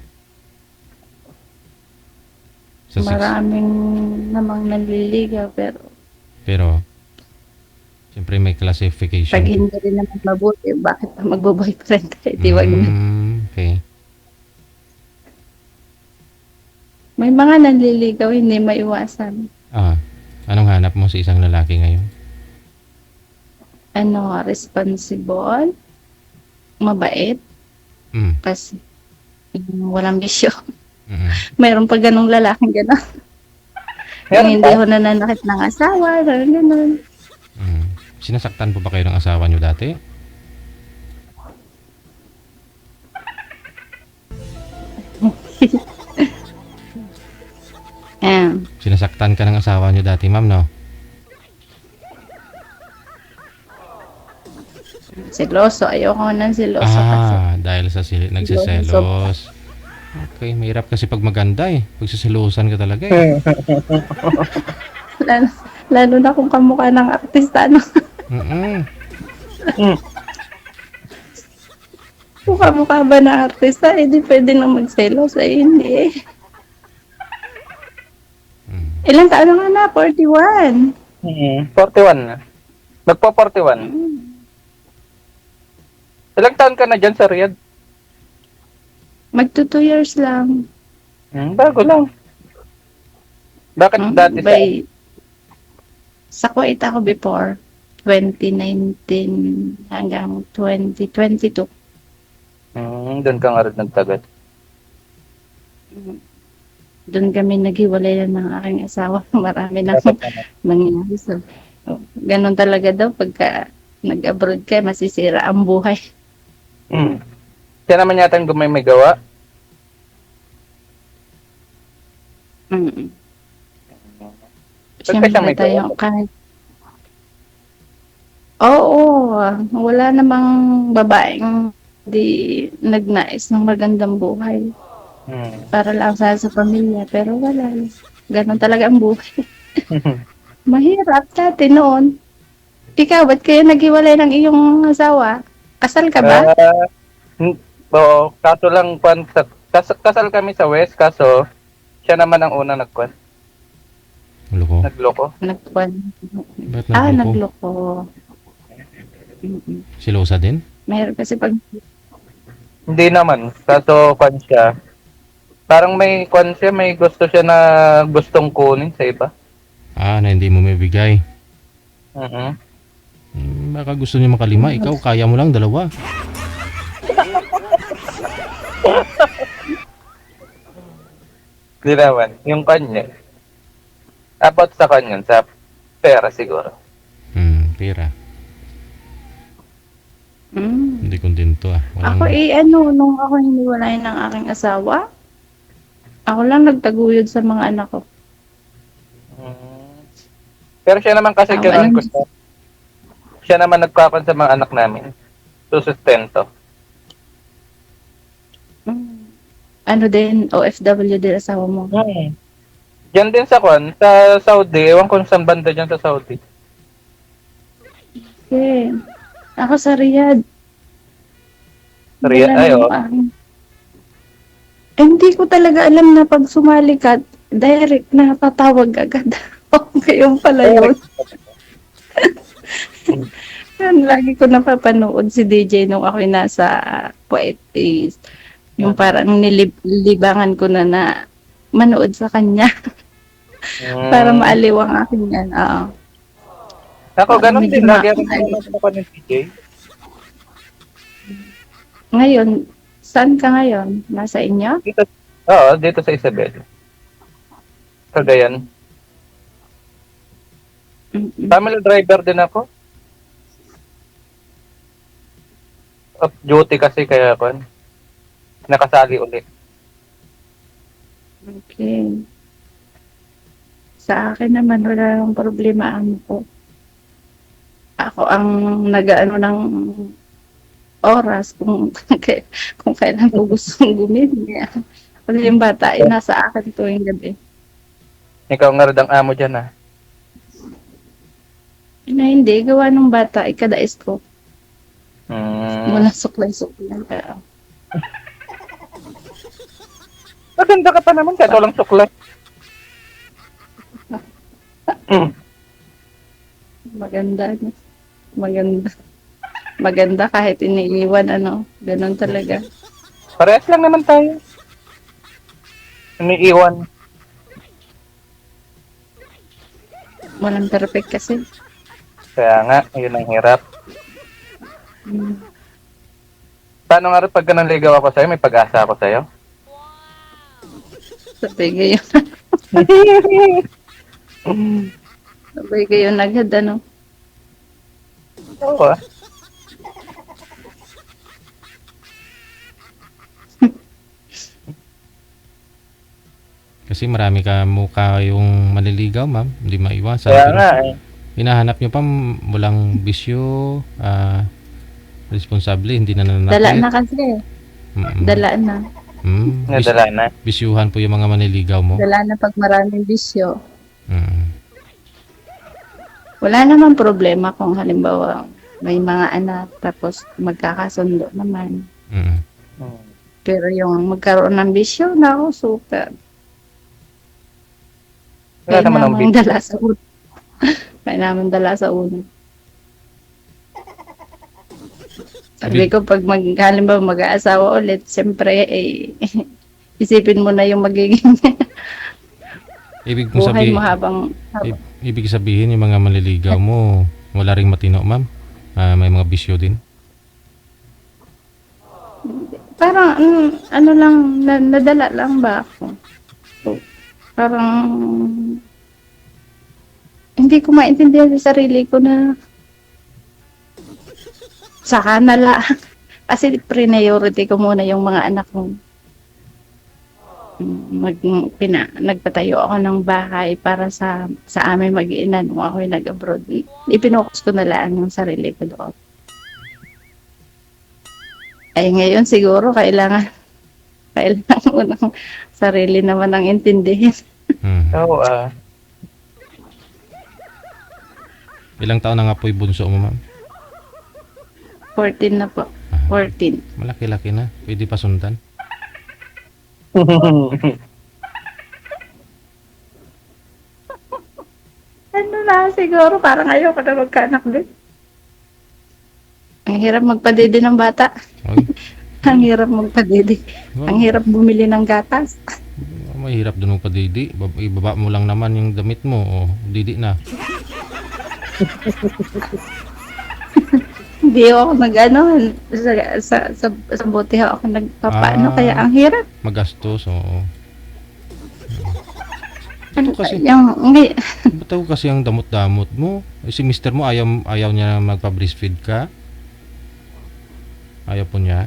Speaker 8: Maraming namang nanliligaw
Speaker 1: pero siyempre may classification.
Speaker 8: pag hindi rin naman mabuti, bakit pa magbo-boyfriend tayo? Di wag na.
Speaker 1: Okay.
Speaker 8: May mga nanliligaw, hindi maiwasan.
Speaker 1: Anong hanap mo sa isang lalaki ngayon?
Speaker 8: Responsible, mabait, kasi walang bisyo. Mayroon pa ganong lalaking gano'n. Yung hindi ho nananakit ng asawa, gano'n.
Speaker 1: Sinasaktan po ba kayo ng asawa nyo dati? Sinasaktan ka ng asawa nyo dati, ma'am, no?
Speaker 8: Siloso, ayoko nang siloso kasi.
Speaker 1: Dahil sa nagsiselos. Okay, mahirap kasi pag maganda pag sisilusan ka talaga
Speaker 8: Lalo na kung kamukha ng artista, no? Kung kamukha ba ng artista, di pwede na magselos, hindi Ilang taon nga na? 41.
Speaker 7: 41 na. Nagpa-41. Ilang taon ka na dyan sa Riyadh?
Speaker 8: Magto 2 years lang.
Speaker 7: Bago lang. Bakit dati
Speaker 8: sa Kuwait ako before 2019 hanggang 2022.
Speaker 7: Doon ka nga rin nagtagal.
Speaker 8: Doon kami naghiwalay ng aking asawa. Marami na nangyari. So, ganun talaga daw pagka nag-abroad ka, masisira ang buhay.
Speaker 7: Siya naman yata yung may gawa.
Speaker 8: Mm.
Speaker 7: Ba't ka siya may
Speaker 8: Siyempre tayo
Speaker 7: gawa?
Speaker 8: kahit oo, wala namang babaeng di nagnais ng magandang buhay para lang sa pamilya. Pero wala. Ganon talaga ang buhay. Mahirap dati noon. Ikaw, ba't kayo naghiwalay ng iyong asawa? Kasal ka ba?
Speaker 7: Oo, kaso lang, kasal kami sa West, kaso siya naman ang una
Speaker 1: Loko.
Speaker 7: nagloko.
Speaker 8: Nagpuan.
Speaker 1: Ba't
Speaker 8: Ah,
Speaker 1: nagloko?
Speaker 8: nagloko. Mm-mm.
Speaker 1: Silosa din?
Speaker 8: Mahirap kasi pag
Speaker 7: Hindi naman, kaso siya. Parang may siya, may gusto siya na gustong kunin sa iba.
Speaker 1: Na hindi mo mabigay.
Speaker 7: Mhm.
Speaker 1: Baka gusto niya makalima. Ikaw, kaya mo lang 2.
Speaker 7: Hindi naman, yung kanya. About sa kanya, sa pera siguro.
Speaker 1: Pera.
Speaker 8: mm.
Speaker 1: Hindi kontento
Speaker 8: Ako nung ako hiniwalay ng aking asawa, ako lang nagtaguyod sa mga anak ko.
Speaker 7: Pero siya naman kasi
Speaker 8: Ah,
Speaker 7: ganun
Speaker 8: walang-
Speaker 7: gusto. Siya naman nagkakon sa mga anak namin. Susustento.
Speaker 8: Ano din, OFW din asawa mo.
Speaker 7: Diyan din sa sa Saudi. Ewan ko saan banda dyan sa Saudi.
Speaker 8: Okay. Ako sa Riyadh.
Speaker 7: Riyadh,
Speaker 8: Wala
Speaker 7: ayo.
Speaker 8: namang aking- hindi ko talaga alam na pag sumali ka, direct na tatawag agad. Okay, yung pala yun. Yan, lagi ko napapanood si DJ nung ako'y nasa Poetis. Yung parang nilibangan ko na manood sa kanya para maaliw ang aking yan. Oo.
Speaker 7: Ako, ganun
Speaker 8: Medyo
Speaker 7: din. Lagi ako
Speaker 8: ma-
Speaker 7: nanonood ako ng DJ.
Speaker 8: Ngayon, saan ka ngayon? Nasa inyo?
Speaker 7: Oo, dito sa Isabel. Cagayan.
Speaker 8: Mm-mm.
Speaker 7: Family driver din ako. Off duty kasi kaya ako. Nakasali ulit.
Speaker 8: Okay. Sa akin naman, wala nang problema ko. Ako ang nag-ano ng oras kung kung kailan ko gustong gumili. Kasi yung bata ay nasa akin tuwing gabi.
Speaker 7: Ikaw nga rin ang amo dyan
Speaker 8: Na hindi, gawa ng bata, ikadais ko. Mula
Speaker 7: Hmm.
Speaker 8: suklay-suklay. Kaya,
Speaker 7: Maganda ka pa naman kahit walang suklay.
Speaker 8: maganda. Maganda. Maganda kahit iniiwan, Ganon talaga.
Speaker 7: Parehas lang naman tayo. Iniiwan.
Speaker 8: Walang perfect kasi.
Speaker 7: Kaya nga, yun ang hirap.
Speaker 8: Mm.
Speaker 7: Paano nga rin pag ganun ligaw ako sa'yo, may pag-asa ako sa'yo?
Speaker 8: Sabi kayo. Sabi kayo nagad,
Speaker 7: Oo
Speaker 1: Kasi marami ka mukha yung maliligaw, ma'am. Hindi maiwasan.
Speaker 7: Kaya
Speaker 1: Pero
Speaker 7: nga
Speaker 1: hinahanap nyo pa walang bisyo, responsable, hindi na nanakit.
Speaker 8: Dala na kasi.
Speaker 1: Mm-mm.
Speaker 8: Dala na.
Speaker 7: Nadala na.
Speaker 1: Bisyuhan po yung mga manliligaw mo.
Speaker 8: Dala na pag maraming bisyo.
Speaker 1: Mm.
Speaker 8: Wala namang problema kung halimbawa may mga anak tapos magkakasundo naman.
Speaker 1: Mm.
Speaker 8: Pero yung magkaroon ng bisyo, nako, super.
Speaker 7: Wala naman ang
Speaker 8: Kailangan dala sa uno. Kailangan dala sa uno. Sabi ko, pag halimbawa mag-aasawa ulit, siyempre, isipin mo na yung magiging
Speaker 1: Ibig mong
Speaker 8: buhay
Speaker 1: sabihin,
Speaker 8: mo habang
Speaker 1: ibig sabihin yung mga manliligaw mo, wala ring matino, ma'am. May mga bisyo din.
Speaker 8: parang lang, nadala lang ba ako? Parang hindi ko maintindihan sa sarili ko na saka na lang Kasi priority ko muna yung mga anak ko. Nagpatayo ako ng bahay para sa amin mag-iina nung ako'y nag-abroad. Ipinokus ko na lang yung sarili ko doon. Ay ngayon siguro kailangan mo ng sarili naman ang intindihin.
Speaker 7: Oo,
Speaker 1: Ilang taon na nga po yung bunso mo, ma'am?
Speaker 8: 14 na po. 14.
Speaker 1: Malaki-laki na. Pwede pa sundan.
Speaker 8: Ano na, siguro parang ayoko na magkaanak din. Ang hirap magpadede ng bata.
Speaker 1: Oy,
Speaker 8: Ang hirap magpadede. Ang hirap bumili ng gatas.
Speaker 1: mahirap doon mo pa didi. Ibaba mo lang naman yung damit mo. O, didi na.
Speaker 8: Hindi ako nag-ano, sa bote ako nagpapaano,
Speaker 1: Ah.
Speaker 8: kaya ang hirap.
Speaker 1: Magastos. Oo.
Speaker 8: Ano
Speaker 1: kasi- Ba't ako kasi ang damot-damot mo? Eh, si mister mo ayaw niya na magpa-breastfeed ka? Ayaw po niya?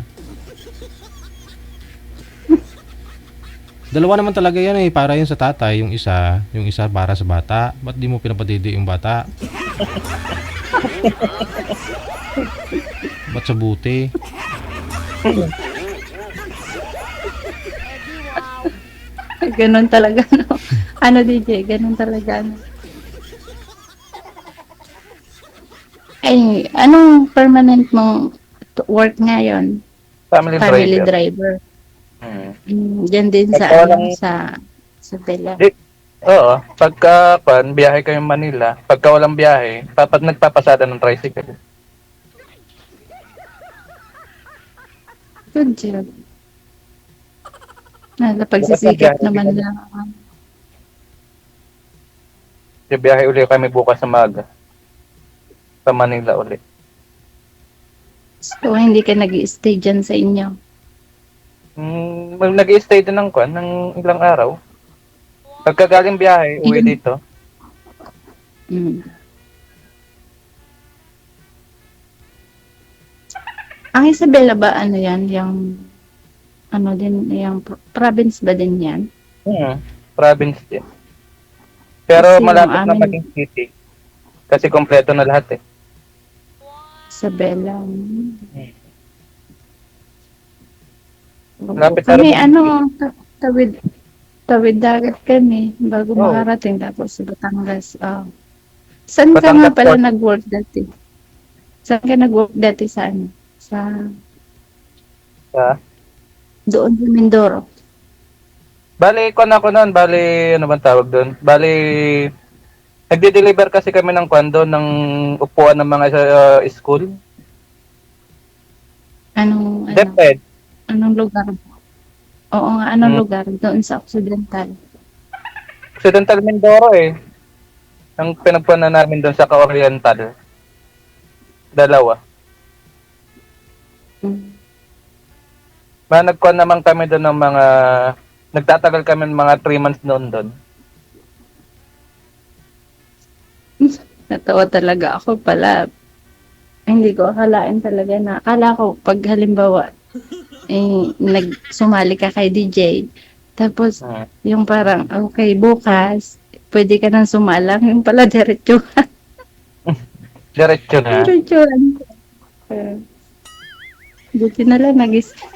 Speaker 1: Dalawa naman talaga yan eh. Para yun sa tatay. Yung isa para sa bata. Ba't di mo pinapadidi yung bata? Ba't sa buti?
Speaker 8: Ganun talaga, no? Ano, DJ? Ganun talaga, no? Ay, anong permanent mong work ngayon?
Speaker 7: family
Speaker 8: Family
Speaker 7: driver.
Speaker 8: driver. Diyan din sa,
Speaker 7: Ikaw
Speaker 8: ano,
Speaker 7: lang-
Speaker 8: sa Bella.
Speaker 7: Oo, pagka biyahe kayo Manila, pagka walang biyahe, nagpapasada ng tricycle.
Speaker 8: Good job. Pagsisikap naman lang.
Speaker 7: Biyahe uli kami bukas sa maga. Sa Manila uli.
Speaker 8: So, hindi ka nag-i-stay dyan sa inyo.
Speaker 7: Nag-i-stay din ng ilang araw. Pagka galing biyahe, uwi
Speaker 8: Ilan-
Speaker 7: dito.
Speaker 8: Mm. Ang Isabela ba, ano yan? Yung, ano din, yung province ba din yan?
Speaker 7: Province din. Pero
Speaker 8: Kasi yung
Speaker 7: malapit na
Speaker 8: amin-
Speaker 7: maging city. Kasi kompleto na lahat eh.
Speaker 8: Isabela.
Speaker 7: Lapit na
Speaker 8: Kami,
Speaker 7: rin-
Speaker 8: ano, tawid dagat kami bago
Speaker 7: Oh.
Speaker 8: makarating, tapos sa Batangas. Saan ka nga
Speaker 7: Batangas
Speaker 8: pala
Speaker 7: Port.
Speaker 8: nag-work dati? Saan ka nag-work dati sa ano?
Speaker 7: Sa?
Speaker 8: Doon sa Mindoro.
Speaker 7: Bali, ako noon. Bali, ano bang tawag doon? Bali, nagde-deliver kasi kami ng kwando ng upuan ng mga school.
Speaker 8: Anong
Speaker 7: DepEd.
Speaker 8: anong lugar? Oo nga, anong
Speaker 7: Hmm.
Speaker 8: lugar? Doon sa Occidental.
Speaker 7: Occidental Mindoro eh. Ang pinagpunan namin doon sa Oriental. Dalawa. Nagkuhan naman kami doon ng mga... Nagtatagal kami ng mga 3 months noon doon.
Speaker 8: Natawa talaga ako pala. Hindi ko akalain talaga na. Akala ko, pag halimbawa, nagsumali ka kay DJ, tapos, yung parang, okay, bukas, pwede ka nang sumalang. Yung pala, diretso.
Speaker 7: Diretso na.
Speaker 8: Diretso. Buti na lang, nagising.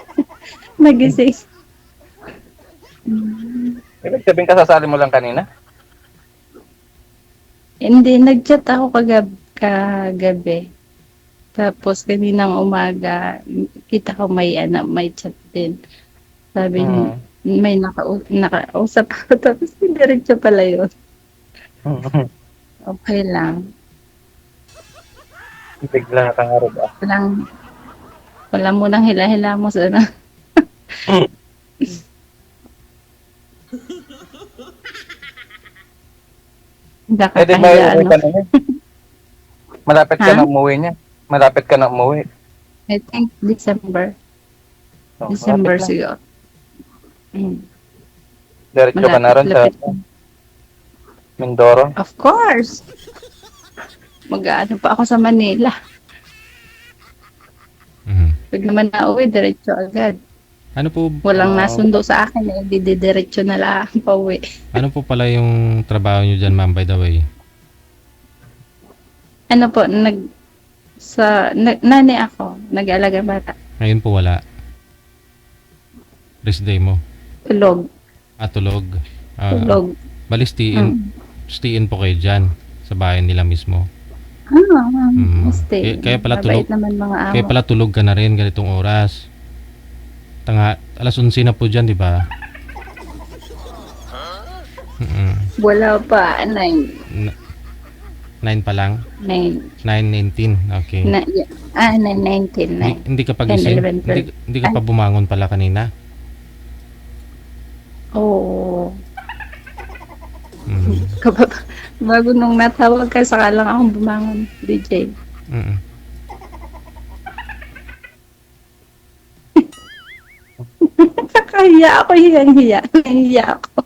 Speaker 7: Ibig sabihin kasasali mo lang kanina?
Speaker 8: Hindi, nag-chat ako kagabi. Tapos kaninang umaga, kita ko may chat din. Sabi niya, may nakausap ako. Tapos diretso pala yun. Okay lang.
Speaker 7: Bigla nakangarog ah.
Speaker 8: Wala mo nang hila-hila mo sa ano.
Speaker 7: Pwede ba
Speaker 8: Nakakahiya,
Speaker 7: umuwi
Speaker 8: ano?
Speaker 7: ka na niya? Malapit ka
Speaker 8: Ha?
Speaker 7: na umuwi niya. Malapit ka na umuwi.
Speaker 8: I think December.
Speaker 7: Oh,
Speaker 8: December
Speaker 7: malapit na.
Speaker 8: siguro.
Speaker 7: Diretso ka na rin sa
Speaker 8: Malapit.
Speaker 7: Mindoro.
Speaker 8: Of course. Mag-ano pa ako sa Manila.
Speaker 1: Mhm.
Speaker 8: Pag naman nauwi, diretso agad.
Speaker 1: Ano po
Speaker 8: Walang nasundo sa akin, eh, di diretso na lang pauwi.
Speaker 1: ano po pala yung trabaho niyo diyan, ma'am, by the way?
Speaker 8: Ano po, nani ako, nag-aalaga bata.
Speaker 1: Ngayon po wala. Rest day mo.
Speaker 8: Tulog.
Speaker 1: Tulog.
Speaker 8: Tulog.
Speaker 1: Bali stay-in po kayo dyan sa bahay nila mismo.
Speaker 8: Stay.
Speaker 1: Kaya pala
Speaker 8: Mabait
Speaker 1: tulog.
Speaker 8: naman mga amo.
Speaker 1: Kaya pala tulog ka na rin ganitong oras. Alas 11 na po dyan, di ba?
Speaker 8: Wala pa, 9.
Speaker 1: 9 pa lang?
Speaker 8: 9.
Speaker 1: 9:19. Okay.
Speaker 8: 9:19.
Speaker 1: Hindi ka pa gising?
Speaker 8: 10, 11, 12.
Speaker 1: Hindi ka pa bumangon pala kanina?
Speaker 8: Oo.
Speaker 1: Mm.
Speaker 8: Bago nung natawag ka, saka lang akong bumangon, DJ.
Speaker 1: Mm.
Speaker 8: Kakahiya ako, hiyang-hiya. Nahiya ako.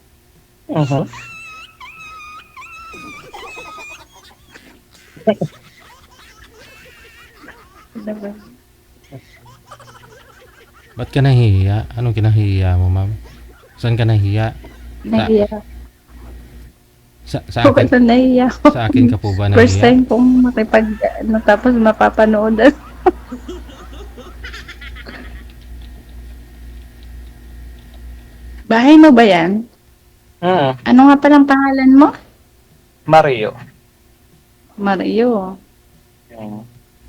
Speaker 8: Diba?
Speaker 1: Ba't ka nahihiya? Anong kinahihiya mo, ma'am? Saan ka nahihiya?
Speaker 8: Nahiya.
Speaker 1: Sa
Speaker 8: Ako
Speaker 1: akin?
Speaker 8: na nahiya ako.
Speaker 1: Sa akin ka po ba nahihiya?
Speaker 8: First time kong tapos mapapanood. Bahay mo ba yan? Ano nga palang pangalan mo?
Speaker 7: Mario.
Speaker 8: Mario.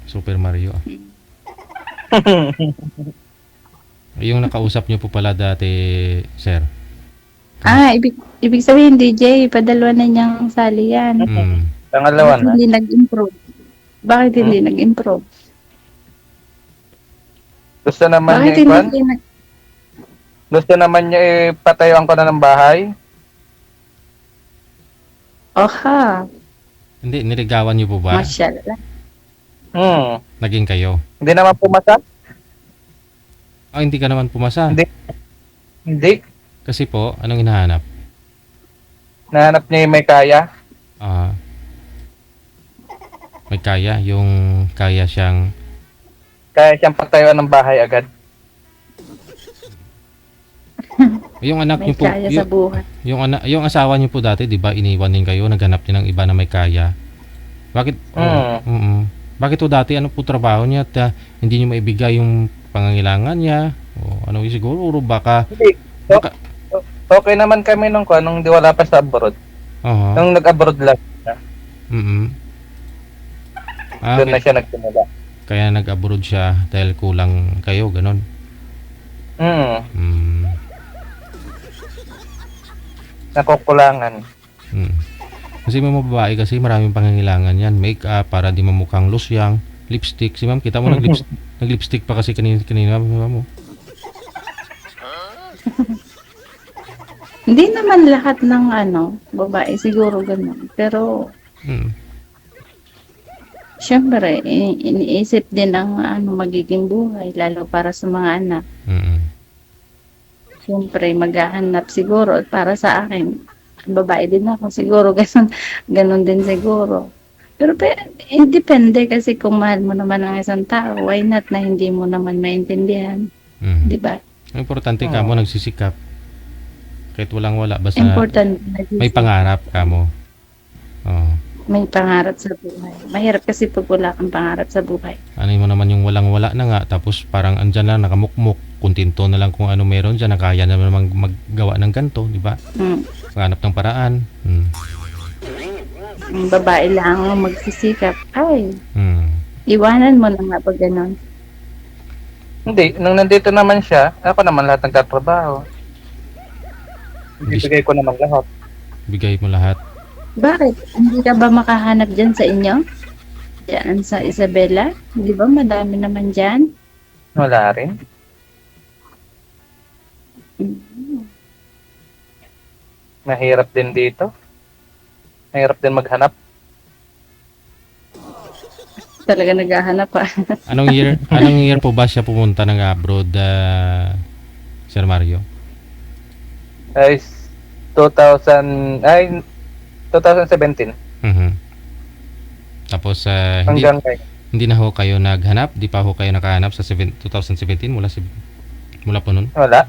Speaker 1: Super Mario. Yung nakausap niyo po pala dati, sir.
Speaker 8: Ibig sabihin, DJ, padalwa na niyang sali yan.
Speaker 7: Pangalawa
Speaker 8: Bakit
Speaker 7: na.
Speaker 8: hindi nag-improve? Bakit hindi nag-improve?
Speaker 7: Gusto naman
Speaker 8: Bakit
Speaker 7: niya
Speaker 8: hindi
Speaker 7: Gusto naman niya ipatayuan ko na ng bahay.
Speaker 8: Oha,
Speaker 1: Hindi, niligawan niyo po ba?
Speaker 8: masyallah.
Speaker 1: Naging kayo?
Speaker 7: Hindi naman pumasa.
Speaker 1: Hindi ka naman pumasa.
Speaker 7: Hindi.
Speaker 1: Kasi po, anong hinahanap?
Speaker 7: Nahanap niya yung may kaya.
Speaker 1: May kaya, yung kaya siyang
Speaker 7: Kaya siyang patayuan ng bahay agad.
Speaker 1: yung anak
Speaker 8: May
Speaker 1: niyo po,
Speaker 8: kaya sa buhay.
Speaker 1: yung asawa niyo po dati, 'di ba, iniwan din kayo, naghanap din ng iba na may kaya. Bakit? Bakit po dati ano po trabaho niya at hindi niyo maibigay yung pangangailangan niya? O ano siguro baka
Speaker 7: Hindi. Okay naman kami nung di wala pa sa abroad. Nung nag-abroad lang na. Doon na siya nagsimula.
Speaker 1: Kaya nag-abroad siya dahil kulang kayo, ganon.
Speaker 7: Nakukulangan.
Speaker 1: Kasi may mga babae kasi maraming pangangailangan yan. Make-up para di mamukhang losyang. Lipstick. Si ma'am, kita mo nag-lipstick pa kasi kanina mo.
Speaker 8: Hindi naman lahat ng babae siguro ganun. Pero, syempre, iniisip din ang magiging buhay, lalo para sa mga anak. Syempre, maghahanap siguro para sa akin. Babae din ako, siguro ganun din siguro. Pero depende kasi kung mahal mo naman ang isang tao, why not na hindi mo naman maintindihan? Di ba?
Speaker 1: Ang importante ka mo nagsisikap. Kahit walang-wala, basta
Speaker 8: Important
Speaker 1: may pangarap ka mo.
Speaker 8: May pangarap sa buhay. Mahirap kasi pag wala kang pangarap sa buhay.
Speaker 1: Ano mo naman yung walang-wala na nga, tapos parang andyan lang, nakamukmuk, kuntinto na lang kung ano meron dyan, nakaya na naman maggawa ng ganito, di ba? Maghanap ng paraan.
Speaker 8: Ang babae lang ang magsisikap. Ay, iwanan mo na nga pag ganon.
Speaker 7: Hindi, nung nandito naman siya, ako naman lahat nagtatrabaho. Bibigay ko naman lahat.
Speaker 1: Bigay mo lahat.
Speaker 8: Bakit? Hindi ka ba makahanap dyan sa inyo? Diyan sa Isabela? Di ba madami naman dyan?
Speaker 7: Wala rin. Mahirap din dito. Mahirap din maghanap.
Speaker 8: Talaga naghahanap pa.
Speaker 1: Anong year po ba siya pumunta ng abroad, Sir Mario?
Speaker 7: Ay, 2017.
Speaker 1: Tapos
Speaker 7: Hanggang ngayon.
Speaker 1: Hindi na ho kayo naghanap? Di pa ho kayo nakahanap sa 2017 mula po nun?
Speaker 7: Wala.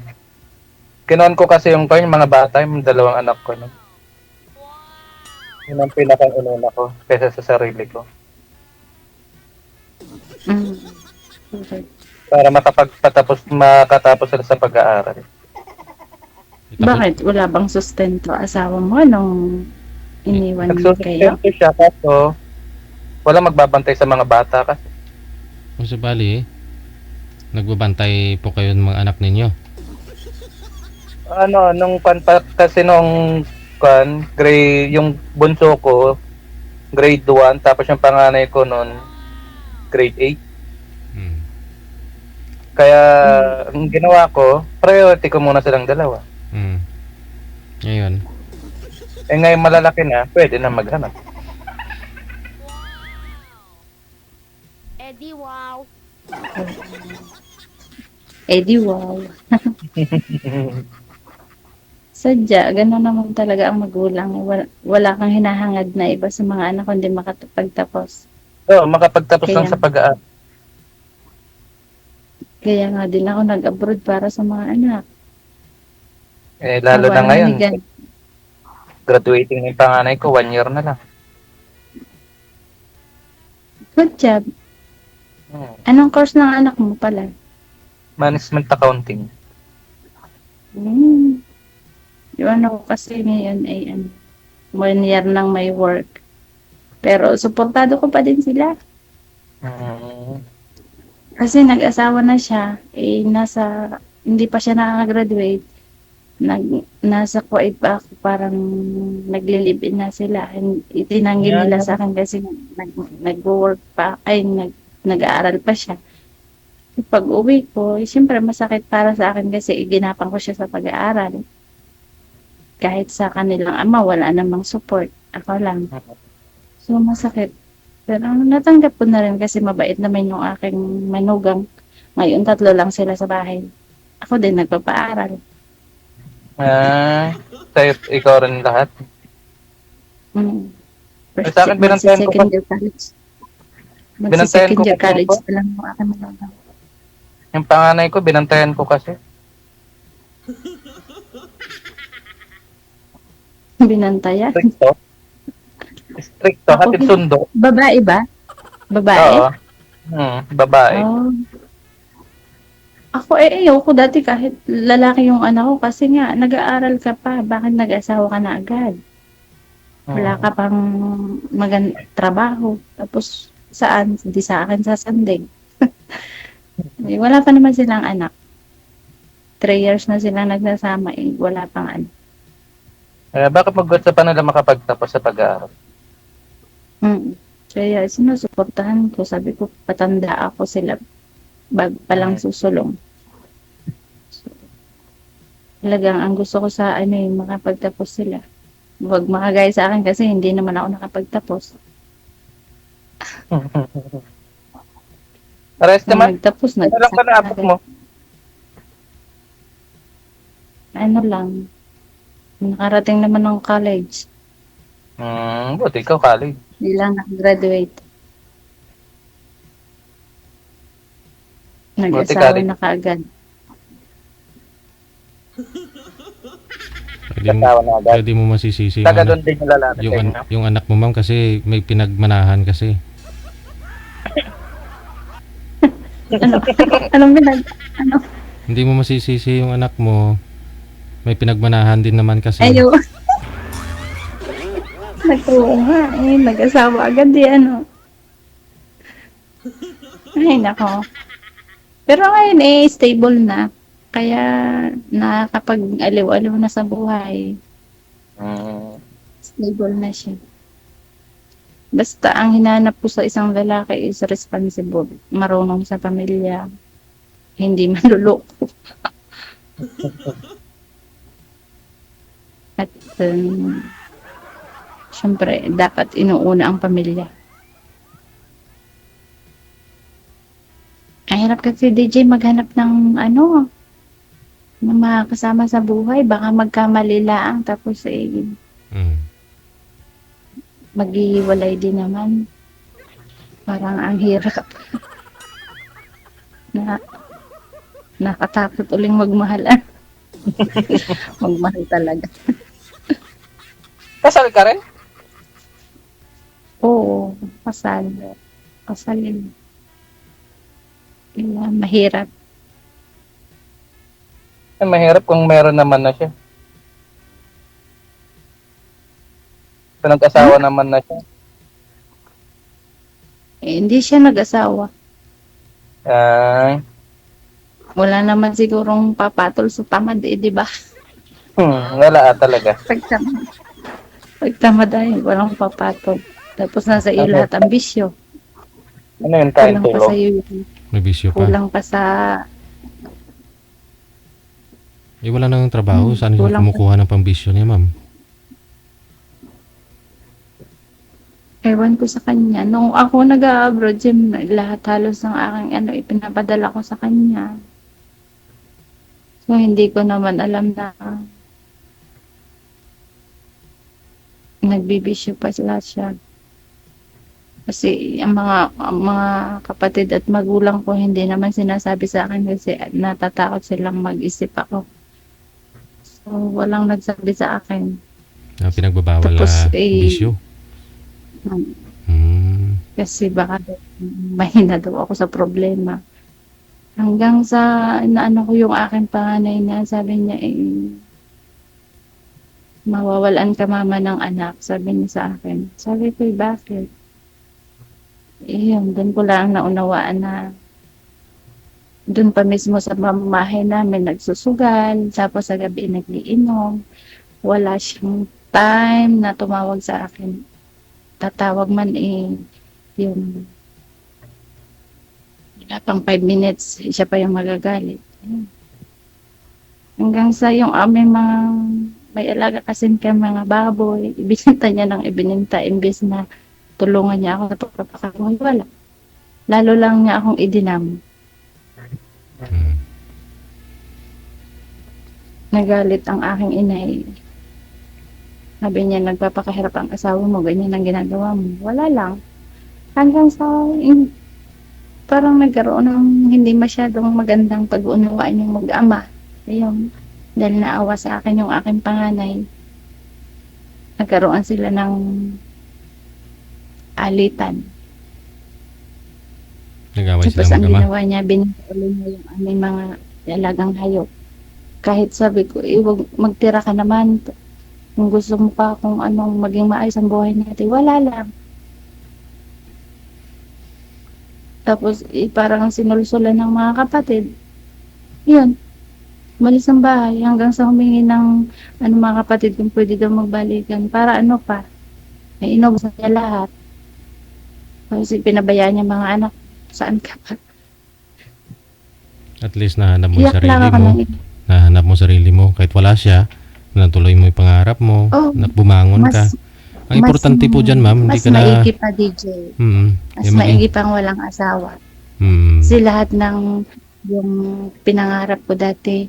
Speaker 7: Kinuhan ko kasi yung mga bata, yung dalawang anak ko. No? Yun ang pinaka-ununa ko kaysa sa sarili ko.
Speaker 8: Okay.
Speaker 7: Para makatapos sila sa pag-aaral.
Speaker 8: Bakit? Wala bang sustento asawa mo nung iniwan kayo?
Speaker 7: Nagsusustento siya kaso wala magbabantay sa mga bata kasi.
Speaker 1: Kung sabali, nagbabantay po kayo ng mga anak ninyo.
Speaker 7: Kasi nung yung bunso ko, grade 1, tapos yung panganay ko noon, grade 8.
Speaker 1: Hmm.
Speaker 7: Kaya, ang ginawa ko, priority ko muna silang dalawa.
Speaker 1: Hmm. Ngayon,
Speaker 7: Ngayon malalaki na, pwede na maghanap.
Speaker 9: Eddie, wow.
Speaker 8: Eddie, wow. Sadya, gano'n naman talaga ang magulang. Wala kang hinahangad na iba sa mga anak kundi makapagtapos.
Speaker 7: Oo, makapagtapos lang
Speaker 8: Kaya-
Speaker 7: sa pag-aaral.
Speaker 8: Kaya nga din ako nag-abroad para sa mga anak.
Speaker 7: Lalo na
Speaker 8: Kawawa
Speaker 7: ngayon,
Speaker 8: ni God.
Speaker 7: graduating na yung panganay ko, 1 year na lang.
Speaker 8: Good job. Anong course ng anak mo pala?
Speaker 7: Management accounting.
Speaker 8: Yung ano ko kasi ngayon ay 1 year nang may work. Pero suportado ko pa din sila. Kasi nag-asawa na siya, hindi pa siya nakaka-graduate. Nasa Kuwait pa ako, parang nagli-live-in na sila. Itinanggi nila sa akin kasi nag-work pa, nag-aaral pa siya. Pag uwi ko, siyempre masakit para sa akin kasi iginapan ko siya sa pag-aaral. Kahit sa kanilang ama, wala namang support. Ako lang. So, masakit. Pero natanggap ko na rin kasi mabait naman yung aking manugang. Ngayon, 3 lang sila sa bahay. Ako din nagpapaaral.
Speaker 7: Ikaw rin lahat. Sa akin, binantayan ko pa.
Speaker 8: Second year college.
Speaker 7: Binantayan
Speaker 8: Second
Speaker 7: ko
Speaker 8: year
Speaker 7: kasi
Speaker 8: college
Speaker 7: po.
Speaker 8: pa lang yung aking manugang.
Speaker 7: Yung panganay ko, binantayan ko kasi.
Speaker 8: Binantayan.
Speaker 7: Stricto, hatid sundo.
Speaker 8: Babae ba? Babae?
Speaker 7: Oo. Babae.
Speaker 8: Oh. Ako ayoko dati kahit lalaki yung anak ko kasi nga nag-aaral ka pa, bakit nag-asawa ka na agad? Wala ka pang trabaho. Tapos saan? Hindi sa akin sasandig. Wala pa naman silang anak. 3 years na sila nagsasama wala pang ano.
Speaker 7: Bakit mag-gusto pa nila makapagtapos sa pag-aaral?
Speaker 8: Kaya sinusuportahan ko. Sabi ko, patanda ako sila bago pa lang susulong. So, talagang ang gusto ko sa makapagtapos sila. Huwag makagaya sa akin kasi hindi naman ako nakapagtapos.
Speaker 7: Pares naman.
Speaker 8: Nagtapos,
Speaker 7: Ano lang ba naabot mo?
Speaker 8: Ano lang. Nakarating naman ng college.
Speaker 7: Buti ikaw college.
Speaker 8: Hindi lang nakagraduate. Nag-asawa
Speaker 7: college.
Speaker 8: na kaagad.
Speaker 1: pwede mo masisisi yung
Speaker 7: Taga
Speaker 1: anak,
Speaker 7: doon din yung lalaki.
Speaker 1: yung anak mo, ma'am, kasi may pinagmanahan kasi.
Speaker 8: Ano?
Speaker 1: Hindi mo masisisi yung anak mo. May pinagmanahan din naman kasi.
Speaker 8: Ayaw. Nagtuwa nga nag-asawa agad Ay, nako. Pero ngayon stable na. Kaya nakakapag-aliw-aliw na sa buhay. Stable na siya. Basta ang hinanap ko sa isang lalaki is responsible. Marunong sa pamilya. Hindi manluloko. At syempre, dapat inuuna ang pamilya. Ang hirap kasi DJ maghanap ng ng mga kasama sa buhay. Baka magkamali lang tapos maghihiwalay din naman. Parang ang hirap. Na, nakatakot uling magmahal. Magmahal talaga.
Speaker 7: Kasal ka rin?
Speaker 8: Oo, kasal. Kasalin. Kaya mahirap.
Speaker 7: Mahirap kung meron naman na siya. Pinag-asawa naman na siya.
Speaker 8: Hindi siya nag-asawa.
Speaker 7: Ay,
Speaker 8: Wala naman sigurong papatol sa tamad di ba?
Speaker 7: wala talaga.
Speaker 8: Pag tamad ay walang papatol. Tapos nasa iyo lahat ang bisyo.
Speaker 7: Ano yung
Speaker 8: Kulang
Speaker 7: time
Speaker 8: pa sa iyo yun.
Speaker 1: May bisyo pa.
Speaker 8: Kulang pa sa...
Speaker 1: Wala nang trabaho. Saan yung
Speaker 8: kulang pa.
Speaker 1: kumukuha ng pambisyo niya, ma'am?
Speaker 8: Ewan ko sa kanya. Nung ako nag-abroad, lahat halos ng aking ipinapadala ko sa kanya. So, hindi ko naman alam na nagbibisyo pa sila siya. Kasi ang mga kapatid at magulang ko hindi naman sinasabi sa akin kasi natatakot silang mag-isip ako. So, walang nagsabi sa akin.
Speaker 1: Pinagbabawal
Speaker 8: Tapos,
Speaker 1: bisyo.
Speaker 8: Kasi baka mahina daw ako sa problema. Hanggang sa naano ko yung aking panganay na sabi niya mawawalan ka mama ng anak. Sabi niya sa akin. Sabi ko, bakit? Yun, doon ko lang naunawaan na doon pa mismo sa pamamahay namin nagsusugal. Tapos sa gabi nagiinom. Wala siyang time na tumawag sa akin. Tatawag man yung wala pang 5 minutes, siya pa yung magagalit. Hanggang sa yung aming mga may alaga kasi ka mga baboy, ibininta niya ng ibininta imbes na tulungan niya ako sa pagpapakamoy, wala. Lalo lang niya akong idinam. Nagalit ang aking inay. Sabi niya, nagpapakahirap ang asawa mo, ganyan ang ginagawa mo. Wala lang. Hanggang sa parang nagkaroon ng hindi masyadong magandang pag-unawaan yung mag-ama. Ayun. Dahil naawa sa akin yung aking panganay. Nagkaroon sila ng alitan.
Speaker 1: Nag-away
Speaker 8: Tapos
Speaker 1: sila
Speaker 8: ang
Speaker 1: mag-ama.
Speaker 8: ginawa niya, binigyan niya yung aming mga alagang hayop. Kahit sabi ko, wag magtira ka naman. Kung gusto mo pa kung anong maging maayos ang buhay natin, wala lang. Tapos, parang sinulsulan ng mga kapatid. Yun. Malis ng bahay hanggang sa humingi ng mga kapatid kung pwede daw magbalikan. Para ano pa. Ay inubos niya lahat. Tapos pinabayaan niya mga anak. Saan ka pa?
Speaker 1: At least nahanap mo yung
Speaker 8: Iyak
Speaker 1: sarili
Speaker 8: lang ako
Speaker 1: mo.
Speaker 8: ng
Speaker 1: Nahanap mo sarili mo. Kahit wala siya, natuloy mo yung pangarap mo.
Speaker 8: Oh,
Speaker 1: Bumangon ka. Ang importante po dyan, ma'am, hindi
Speaker 8: mas
Speaker 1: ka na...
Speaker 8: maigi pa, DJ. Mas maigi pang walang asawa. Kasi lahat ng yung pinangarap ko dati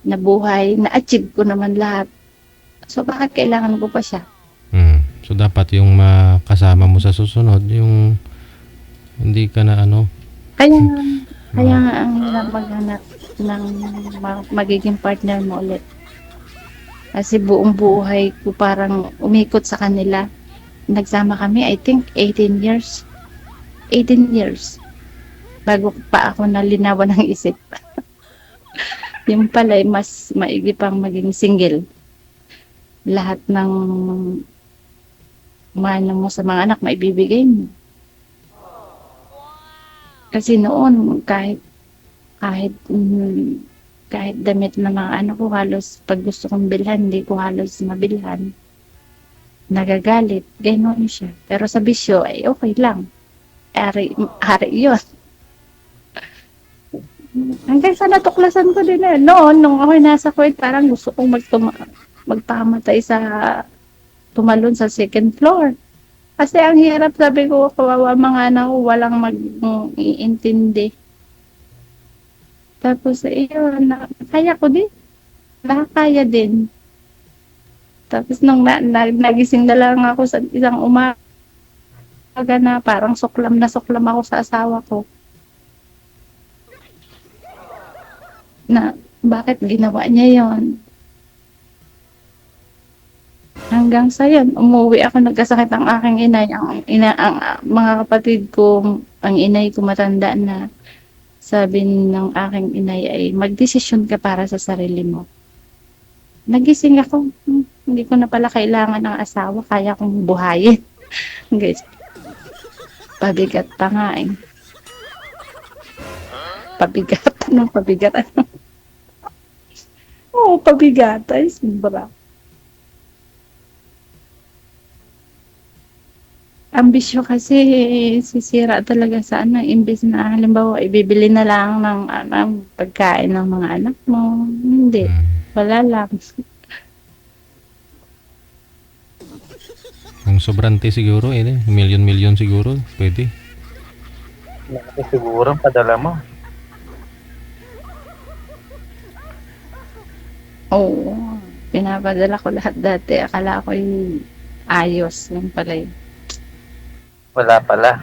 Speaker 8: na buhay, na-achieve ko naman lahat. So, bakit kailangan ko pa siya?
Speaker 1: So, dapat yung makasama mo sa susunod, yung hindi ka na
Speaker 8: Kaya nga ang hirap maghanap ng magiging partner mo ulit. Kasi buong buhay ko parang umikot sa kanila. Nagsama kami, I think, 18 years. 18 years. Bago pa ako nalinawan ng isip. Yung pala, mas maigi pang maging single. Lahat ng mana mo sa mga anak, maibibigay mo. Kasi noon, kahit damit na mga ko, halos pag gusto kong bilhan, hindi ko halos mabilhan. Nagagalit, gano'n siya. Pero sa bisyo, ay okay lang. Ari yun. Hanggang sa natuklasan ko din noon, nung ako nasa Kuwait, parang gusto kong magpamatay tumalon sa second floor. Kasi ang hirap, sabi ko, kawawa mga anak ko, walang mag-iintindi. Tapos, kaya ko din. Baka kaya din. Tapos, nung nagising na lang ako sa isang umaga, talaga na parang suklam na suklam ako sa asawa ko. Na bakit ginawa niya yon? Hanggang sa yun, umuwi ako, nagkasakit ang aking inay, ang mga kapatid ko, ang inay ko matanda na. Sabi ng aking inay ay magdesisyon ka para sa sarili mo. Nagising ako, hindi ko na pala kailangan ng asawa, kaya kong buhayin. Guys, pabigat pa nga eh. Pabigat, anong pabigat? Oo, pabigat ay sobra. Ambisyo kasi sisira talaga sa ano, imbes na halimbawa ibibili na lang ng pagkain ng mga anak mo. Hindi, wala lang.
Speaker 1: Kung sobrante siguro, million siguro, pwede.
Speaker 7: Malaki siguro ang padala mo.
Speaker 8: Oo, pinapadala ko lahat dati. Akala ko yung ayos lang pala yun.
Speaker 7: Wala pala.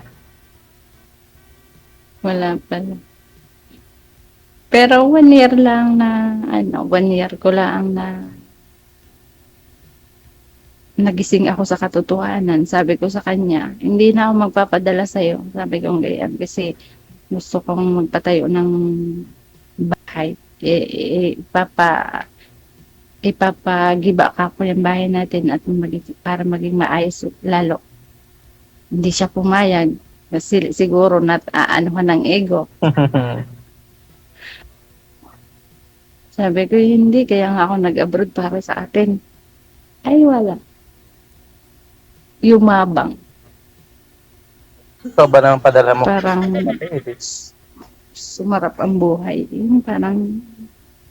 Speaker 8: Wala pala. Pero 1 year lang na, 1 year ko lang na nagising ako sa katotohanan. Sabi ko sa kanya, hindi na ako magpapadala sa'yo. Sabi ko ganyan kasi gusto kong magpatayo ng bahay. Ipapagiba ka ko yung bahay natin at para maging maayos lalo. Hindi siya pumayag. Kasi siguro aanuhan ng ego. Sabi ko, hindi. Kaya nga ako nag-abroad para sa atin. Ay, wala. Yumabang.
Speaker 7: Ito ba naman padala mo?
Speaker 8: Parang sumarap ang buhay. Yung parang,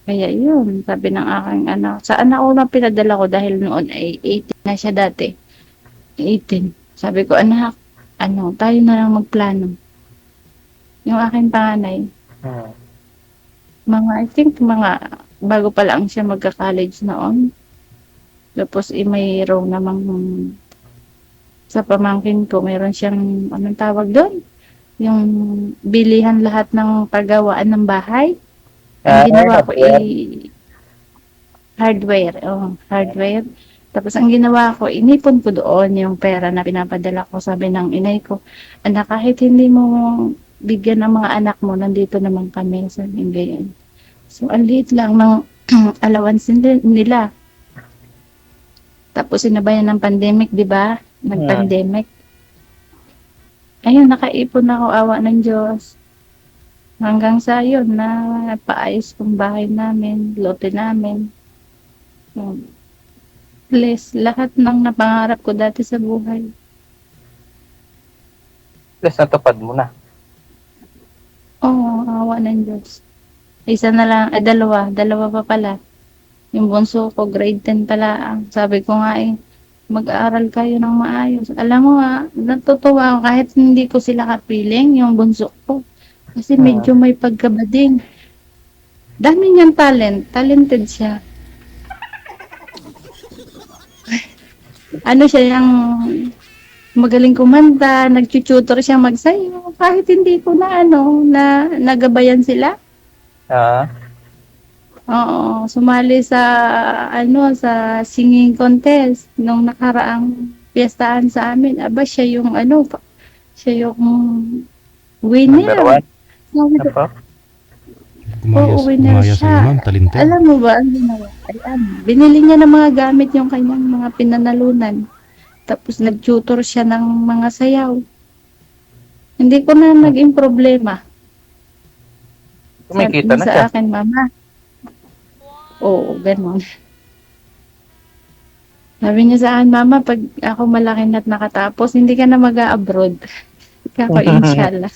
Speaker 8: kaya yun. Sabi ng aking anak. Sa anak ko na pinadala ko dahil noon ay 18 na siya dati. 18. Sabi ko, anak, tayo na lang magplano. Yung aking panganay, I think bago pa lang siya magka-college noon. Tapos, mayroon namang, sa pamangkin ko, mayroon siyang, anong tawag doon? Yung bilihan lahat ng paggawaan ng bahay. Ang ginawa ko, hardware. Hardware. Tapos ang ginawa ko, inipon ko doon yung pera na pinapadala ko. Sabi ng inay ko, anak, kahit hindi mo bigyan ng mga anak mo, nandito naman kami. Sabi ganyan. So, ang liit lang ng allowance nila. Tapos sinabayan ng pandemic, di ba? Nag-pandemic. Ayun, nakaipon ako, awa ng Diyos. Hanggang sa yun, na paayos kong bahay namin, lote namin. Lahat ng napangarap ko dati sa buhay.
Speaker 7: Natupad mo na.
Speaker 8: Oo, awa ng Diyos. Isa na lang, dalawa pa pala. Yung bunso ko, grade 10 pala. Sabi ko nga mag-aaral kayo ng maayos. Alam mo natutuwa ako kahit hindi ko sila kapiling, yung bunso ko. Kasi medyo may pagkabading. Dami niyang talented siya. Siya yung magaling kumanta, nag-tutor siya magsayo. Kahit hindi ko na nagabayan sila. Oo, sumali sa sa singing contest nung nakaraang piyestahan sa amin. Aba, siya yung winner.
Speaker 7: Number 1.
Speaker 8: Winner
Speaker 1: Gumaya
Speaker 8: siya.
Speaker 1: sa'yo, ma'am, talented.
Speaker 8: Alam mo ba ang ginawa? Binili niya ng mga gamit yung kanyang mga pinanalunan. Tapos nag-tutor siya ng mga sayaw. Hindi ko na naging problema.
Speaker 7: Kumikita na
Speaker 8: sa
Speaker 7: siya.
Speaker 8: akin, mama. Oo, ganun. Sabi niya sa akin, mama, pag ako malaki na't nakatapos, hindi ka na mag-a-abroad. Kako, inshallah.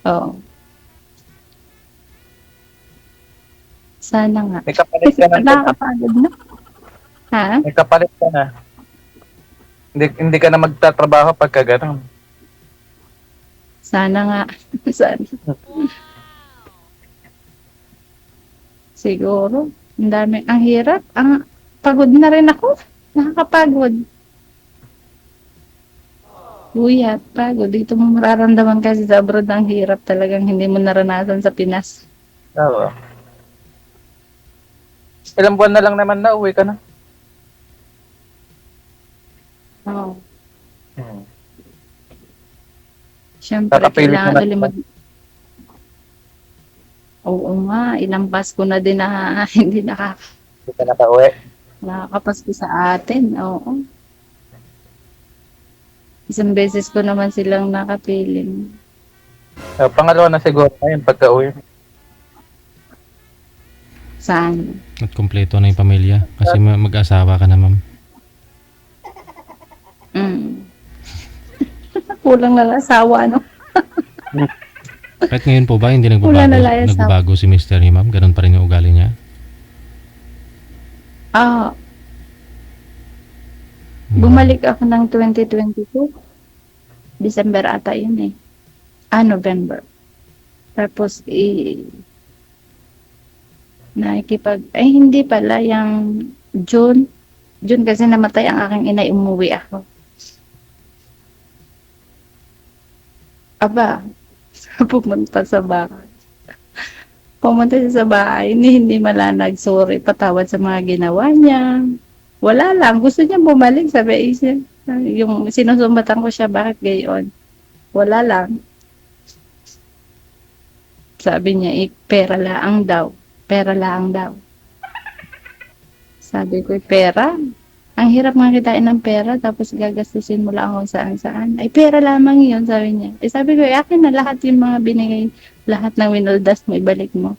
Speaker 8: Oo. Sana nga.
Speaker 7: May kapalit ka na.
Speaker 8: Nakakapagod na. Ha?
Speaker 7: May kapalit ka na. Hindi ka na magtatrabaho pagka gano'n.
Speaker 8: Sana nga. Sana. Siguro. Ang dami. Ang hirap. Pagod na rin ako. Nakakapagod. Puyat, pagod. Dito mo mararamdaman kasi sa abroad ang hirap talagang hindi mo naranasan sa Pinas.
Speaker 7: Oo. Ilang buwan na lang naman na uwi ka na.
Speaker 8: Oo.
Speaker 7: Hmm.
Speaker 8: Siyempre,
Speaker 7: Kakapilit mo
Speaker 8: kailangan
Speaker 7: na-
Speaker 8: ulit Oo nga, ilang Pasko na din na hindi
Speaker 7: Hindi ka nakauwi.
Speaker 8: nakakapasko sa atin. Oo. Isang beses ko naman silang nakapiling.
Speaker 7: Pangalawa na siguro ngayon pagka-uwi.
Speaker 8: Saan?
Speaker 1: At kumpleto na yung pamilya. Kasi mag-asawa ka na, ma'am.
Speaker 8: Kulang na lang asawa, no?
Speaker 1: Kahit ngayon po ba, hindi
Speaker 8: Wala na lang yung
Speaker 1: nagbabago si Mr. ni ma'am? Ganun pa rin yung ugali niya?
Speaker 8: Ah, bumalik ako ng 2022. December ata yun eh. November. Tapos, hindi pala, yung June. June kasi namatay ang aking inay, umuwi ako. Aba, pumunta sa bahay. Pumunta siya sa bahay, hindi malanag, sorry, patawad sa mga ginawa niya. Wala lang, gusto niya bumalik, sabi siya. Yung sinusumbatan ko siya, bakit gayon? Wala lang. Sabi niya, pera lang daw. Pera lang daw. Sabi ko, pera? Ang hirap nga kitain ng pera, tapos gagastusin mo lang kung saan-saan. Ay, pera lamang yun, sabi niya. Sabi ko, akin na lahat yung mga binigay, lahat ng winaldas mo, ibalik mo.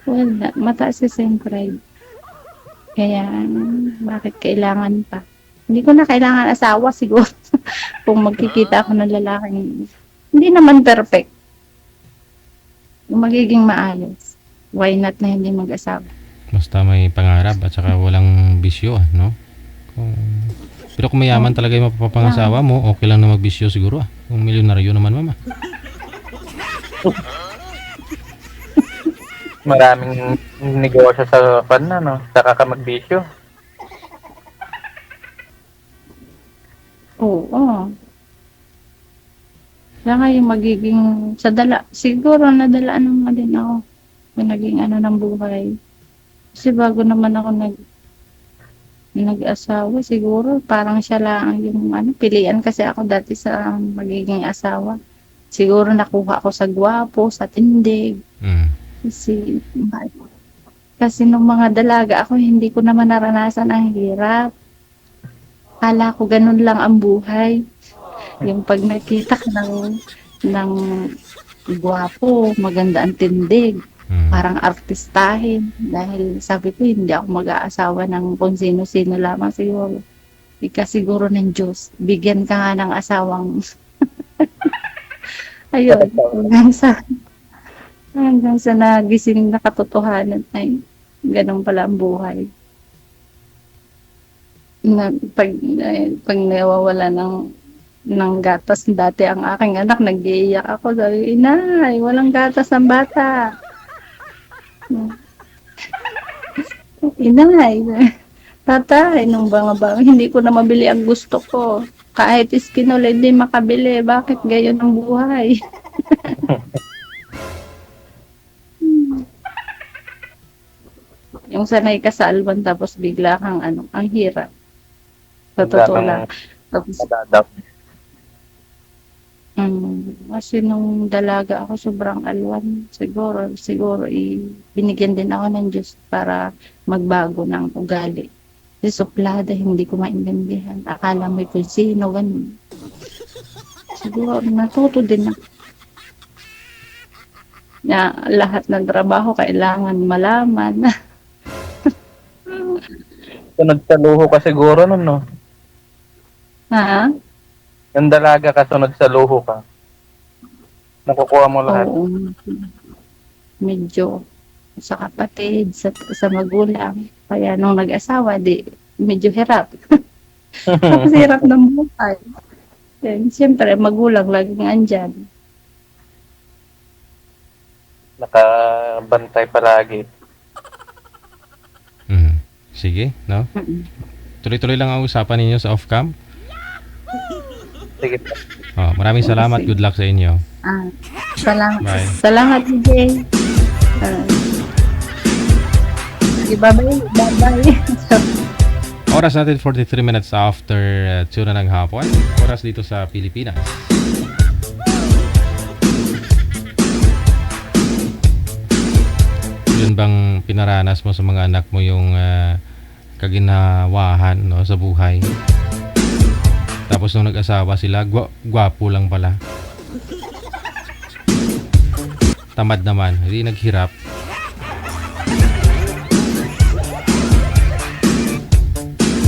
Speaker 8: Wala, mataas kasi yung pride. Kaya, bakit kailangan pa? Hindi ko na kailangan asawa siguro. Kung magkikita ako ng lalaking, hindi naman perfect. Magiging maayos. Why not na hindi mag-asawa?
Speaker 1: Basta may pangarap at saka walang bisyo, no? Pero kung mayaman talaga yung mapapangasawa mo, okay lang na magbisyo siguro, ah. Kung milyonaryo naman, mama.
Speaker 7: Maraming negosyo sa pan no? Saka ka magbisyo.
Speaker 8: Oo. Kaya nga yung magiging, siguro nadalaan naman din ako. Yung naging ng buhay. Kasi bago naman ako nag-asawa, siguro parang siya lang yung pilian kasi ako dati sa magiging asawa. Siguro nakuha ko sa gwapo, sa tindig. Kasi nung mga dalaga ako, hindi ko naman naranasan ang hirap. Kala ko ganun lang ang buhay. Yung pag nakita ka ng gwapo, maganda ang tindig. Parang artistahin. Dahil sabi ko, hindi ako mag-aasawa ng kung sino-sino lamang siguro. Ika siguro ng Diyos. Bigyan ka nga ng asawang ayun. Hanggang sa nagising na katotohanan ay ganun pala ang buhay. Pag nawawala ng gatas dati ang aking anak, nag-iiyak ako. Sabi, inay, walang gatas ang bata. Inay, tatay, nung banga hindi ko na mabili ang gusto ko. Kahit iskinol, hindi makabili. Bakit gayon ang buhay? Yung sanay ka sa alban tapos bigla kang ang hirap. Sa totoo lang. Tapos, kasi nung dalaga ako sobrang alwan. Siguro binigyan din ako ng Diyos para magbago ng ugali. Kasi suplada, hindi ko maintindihan. Akala mo kung sino, ganun. Siguro natuto din ako. Na lahat ng trabaho kailangan malaman.
Speaker 7: Sunod sa luho ka siguro nun, no?
Speaker 8: Ha?
Speaker 7: Yung dalaga ka, sunod sa luho ka. Nakukuha mo lahat.
Speaker 8: Oo. Medyo sa kapatid, sa magulang. Kaya nung nag-asawa, medyo hirap. Tapos hirap ng buhay. Siyempre, magulang laging andyan.
Speaker 7: Nakabantay palagi.
Speaker 1: Sige, no? Tuloy-tuloy lang ang usapan ninyo sa off-cam.
Speaker 7: Sige po.
Speaker 1: Maraming salamat. Good luck sa inyo.
Speaker 8: Salamat.
Speaker 1: Bye.
Speaker 8: Salamat, DJ. Sige, bye-bye. Bye-bye.
Speaker 1: Oras natin 43 minutes after 2 na ng hapon. Oras dito sa Pilipinas. Yun bang pinaranas mo sa mga anak mo yung kaginawahan, no, sa buhay? Tapos nung nag-asawa sila, gwapo lang pala. Tamad naman, hindi naghirap.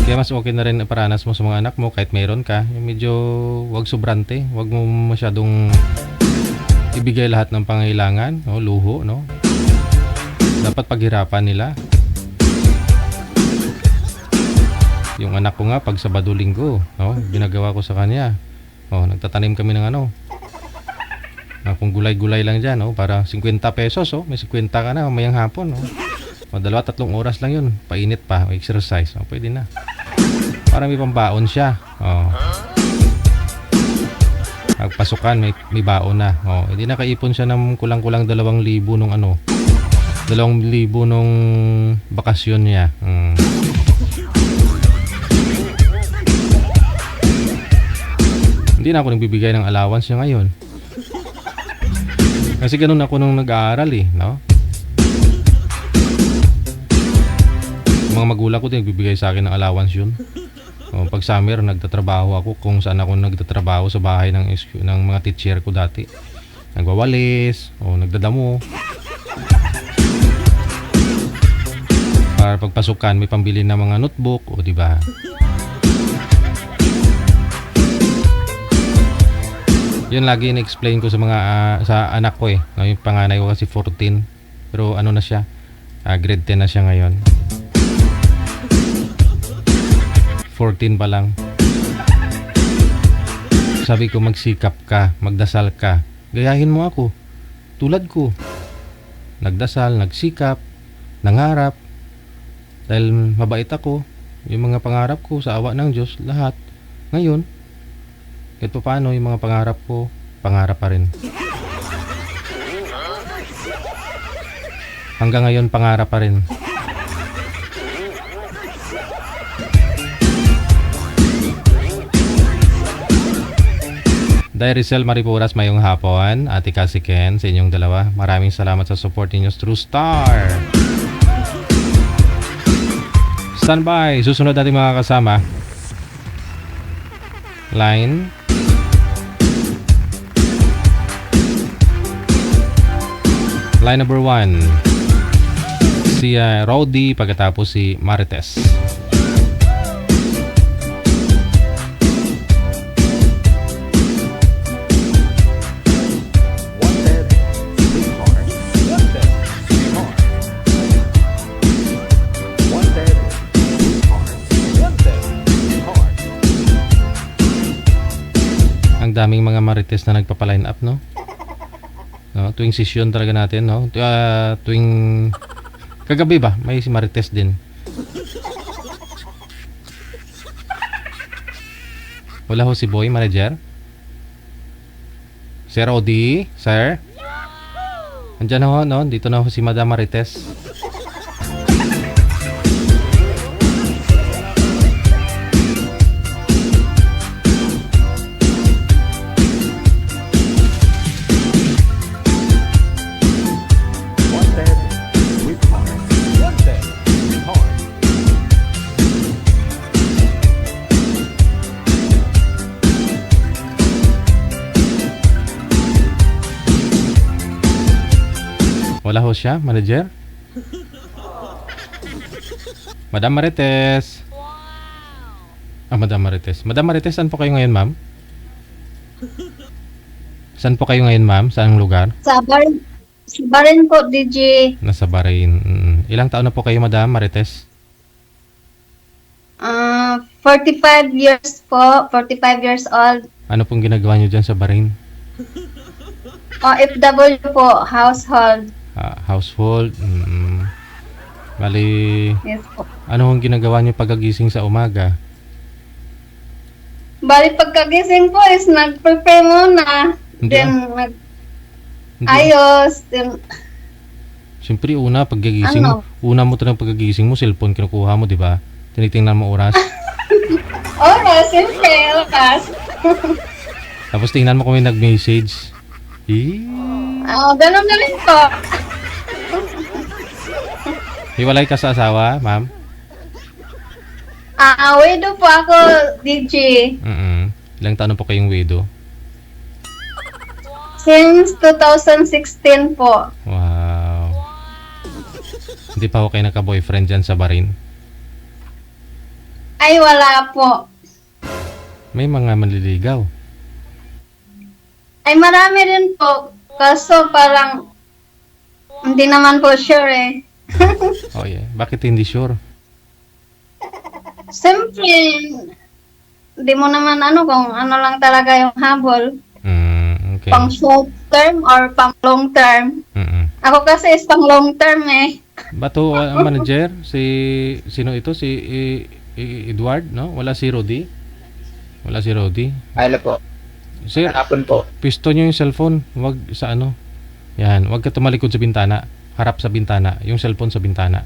Speaker 1: Kaya mas okay na rin paranas mo sa mga anak mo kahit mayroon ka. Yung medyo wag sobrante, wag mo masyadong ibigay lahat ng pangailangan, no, luho, no. Dapat paghirapan nila. Yung anak ko nga pag Sabado Linggo, no, ginagawa ko sa kanya. Nagtatanim kami ng kung gulay-gulay lang dyan, no, para 50 pesos, may 50 ka na mamayang hapon, no. 2-3 oras lang yun, painit pa, exercise, pwede na. Para may pambaon siya. Pagpasukan, may baon na. Hindi nakaipon siya ng kulang-kulang 2,000 nung 2,000 nung bakasyon niya. Hindi na ako nagbibigay ng allowance niya ngayon. Kasi ganun ako nung nag-aaral, no? Mga magulang ko din nagbibigay sa akin ng allowance yun. Pag summer, nagtatrabaho ako kung saan ako nagtatrabaho sa bahay ng mga teacher ko dati. Nagwawalis, nagdadamo. Para pagpasukan, may pambili na mga notebook, di ba? Yun lagi in-explain ko sa mga sa anak ko Yung panganay ko kasi 14. Pero ano na siya? Grade 10 na siya ngayon. 14 pa lang. Sabi ko, magsikap ka, magdasal ka. Gayahin mo ako. Tulad ko. Nagdasal, nagsikap, nangarap. Dahil mabait ako, yung mga pangarap ko sa awa ng Diyos, lahat. Ngayon, kahit pa paano yung mga pangarap ko, pangarap pa rin. Hanggang ngayon, pangarap pa rin. Rizal Maripuras, mayong hapon. Ate Cassie Ken, sa inyong dalawa. Maraming salamat sa support ninyo through Star. Standby. Susunod natin mga kasama. Line. Line number 1. Si Rowdy, pagkatapos si Marites.
Speaker 2: Wanted, sweetheart. Wanted, sweetheart. Wanted, sweetheart. Wanted, sweetheart.
Speaker 1: Ang daming mga Marites na nagpapaline up, no? Tuwing session talaga natin, no? Tuwing kagabi ba, may si Marites din. Wala ho si Boy, manager. Sir Odi, sir. Andyan ho, no? Dito na ho si Madam Marites.
Speaker 2: Wanted, sweetheart. Wanted, sweetheart.
Speaker 1: Wala ho siya, manager. Madam Marites. Madam Marites. Madam Marites, saan po kayo ngayon, ma'am? Saan po kayo ngayon, ma'am? Saan lugar?
Speaker 8: Sa Barin po, DJ.
Speaker 1: Nasa Bahrain. Ilang taon na po kayo, Madam Marites?
Speaker 8: 45 years po. 45 years old.
Speaker 1: Ano pong ginagawa niyo dyan sa Bahrain?
Speaker 8: OFW po, household.
Speaker 1: Household. Bali,
Speaker 8: Yes po.
Speaker 1: ano ang ginagawa niyo pagkagising sa umaga?
Speaker 9: Bali pagkagising ko is nag-prepare muna.
Speaker 1: Hindi,
Speaker 9: Then
Speaker 1: Hindi.
Speaker 9: ayos. Then,
Speaker 1: Siyempre, una, pagkagising mo,
Speaker 9: Ano?
Speaker 1: una mo talagang pagkagising mo, cellphone kinukuha mo, di ba? Tinitingnan mo oras.
Speaker 9: oras, siyempre, oras.
Speaker 1: Tapos tingnan mo kung may nag-message.
Speaker 9: Ganun na rin po.
Speaker 1: Hiwalay ka sa asawa, ma'am?
Speaker 9: Widow po ako, DJ.
Speaker 1: Ilang taon na po kayong widow?
Speaker 9: Since 2016 po.
Speaker 1: Wow. Hindi pa ako kayo nagka-boyfriend dyan sa Barin?
Speaker 9: Ay, wala po.
Speaker 1: May mga manliligaw.
Speaker 9: Ay, marami rin po. Kaso parang hindi naman po sure eh.
Speaker 1: Oh yeah. Bakit hindi sure?
Speaker 9: Siyempre, hindi mo naman kung ano lang talaga yung habol.
Speaker 1: Okay.
Speaker 9: Pang short term or pang long term. Ako kasi is pang long term eh.
Speaker 1: Bato ang manager? Sino ito? Si Edward, no? Wala si Rodi? Wala si Rodi.
Speaker 7: Hello po.
Speaker 1: Sir,
Speaker 7: Hapon po.
Speaker 1: pisto nyo yung cellphone. Wag sa ano. Yan. Wag ka tumalikod sa bintana. Harap sa bintana. Yung cellphone sa bintana.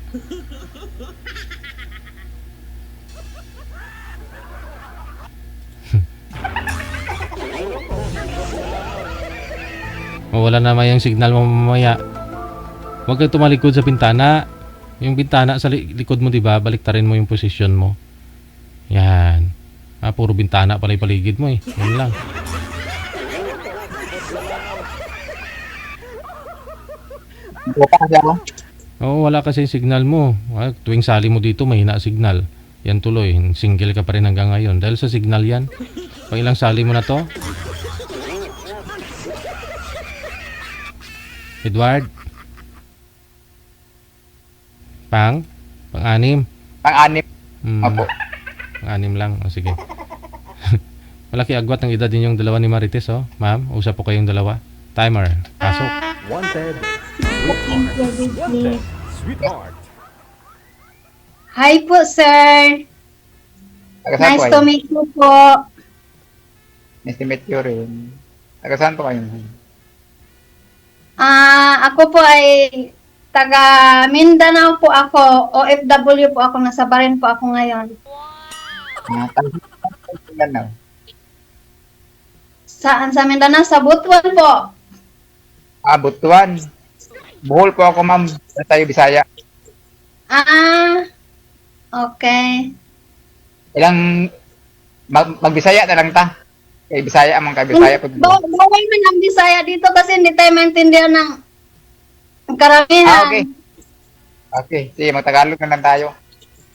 Speaker 1: Mawala naman yung signal mo mamaya. Huwag kang tumalikod sa bintana. Yung bintana sa likod mo, diba? Baliktarin mo yung posisyon mo. Yan. Puro bintana pala yung paligid mo eh. Yan lang.
Speaker 7: Buka kasi ako.
Speaker 1: Oo, wala kasi yung signal mo. Tuwing sali mo dito, mahina ang signal. Yan tuloy. Single ka pa rin hanggang ngayon. Dahil sa signal yan. Pag ilang sali mo na to? Edward? Pang-anim?
Speaker 7: Pang-anim.
Speaker 1: Opo. Pang-anim lang. O, sige. Malaki agwat ng edad din yung dalawa ni Marites, oh. Ma'am, usap po kayong dalawa. Timer. Pasok.
Speaker 2: Wanted. Wanted. Sweetheart.
Speaker 9: Hi po, sir.
Speaker 7: Taga-saan
Speaker 9: Nice
Speaker 7: po
Speaker 9: to
Speaker 7: kayo?
Speaker 9: meet you po.
Speaker 7: Nice to meet you rin. Taga-saan po kayo?
Speaker 9: Ako po ay taga Mindanao po ako. OFW po ako. Nasa Barin po ako ngayon.
Speaker 7: Mindanao.
Speaker 9: Saan sa Mindanao? Sa Butuan po.
Speaker 7: Butuan. Bohol po ako, ma'am. Sa tayo, Bisaya.
Speaker 9: Okay.
Speaker 7: Ilang magbisaya na lang ta. Kay Bisaya amang kay Bisaya pag
Speaker 9: Bawal man ang Bisaya dito kasi hindi tayo maintindihan ng karamihan.
Speaker 7: okay. Okay, sige, magtagalog na lang tayo.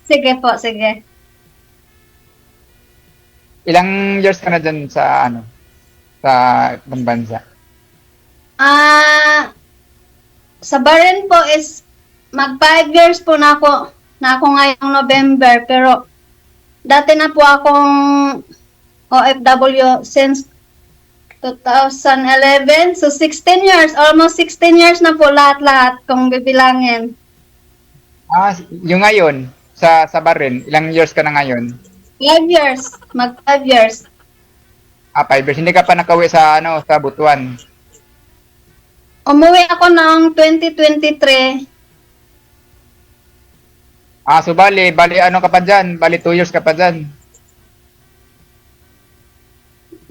Speaker 9: Sige po, sige.
Speaker 7: Ilang years ka na dyan sa sa ibang bansa?
Speaker 9: Sa Bahrain po is mag 5 years po na ako ngayong November, pero dati na po akong OFW since 2011. So 16 years, almost 16 years na po lahat-lahat kung bibilangin.
Speaker 7: Yung ngayon sa Bahrain, ilang years ka na ngayon?
Speaker 9: 5 years, mag 5 years.
Speaker 7: 5 years. Hindi ka pa nakauwi sa sa Butuan.
Speaker 9: Umuwi ako noong 2023.
Speaker 7: So bali ano ka pa dyan? Bali 2 years ka pa dyan.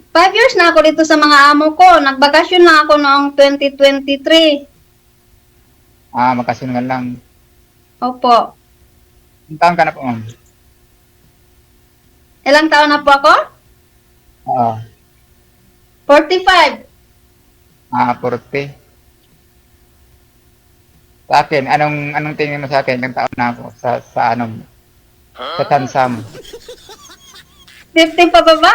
Speaker 9: 5 years na ako dito sa mga amo ko. Nagbakasyon na ako noong 2023.
Speaker 7: Makasyon nga lang.
Speaker 9: Opo.
Speaker 7: Ilang taon ka na po, ma'am?
Speaker 9: Ilang taon na po ako? 45.
Speaker 7: 40. Sa akin, anong tingin mo sa akin? Ilang taon na ako sa tansa mo?
Speaker 9: 50 pa ba?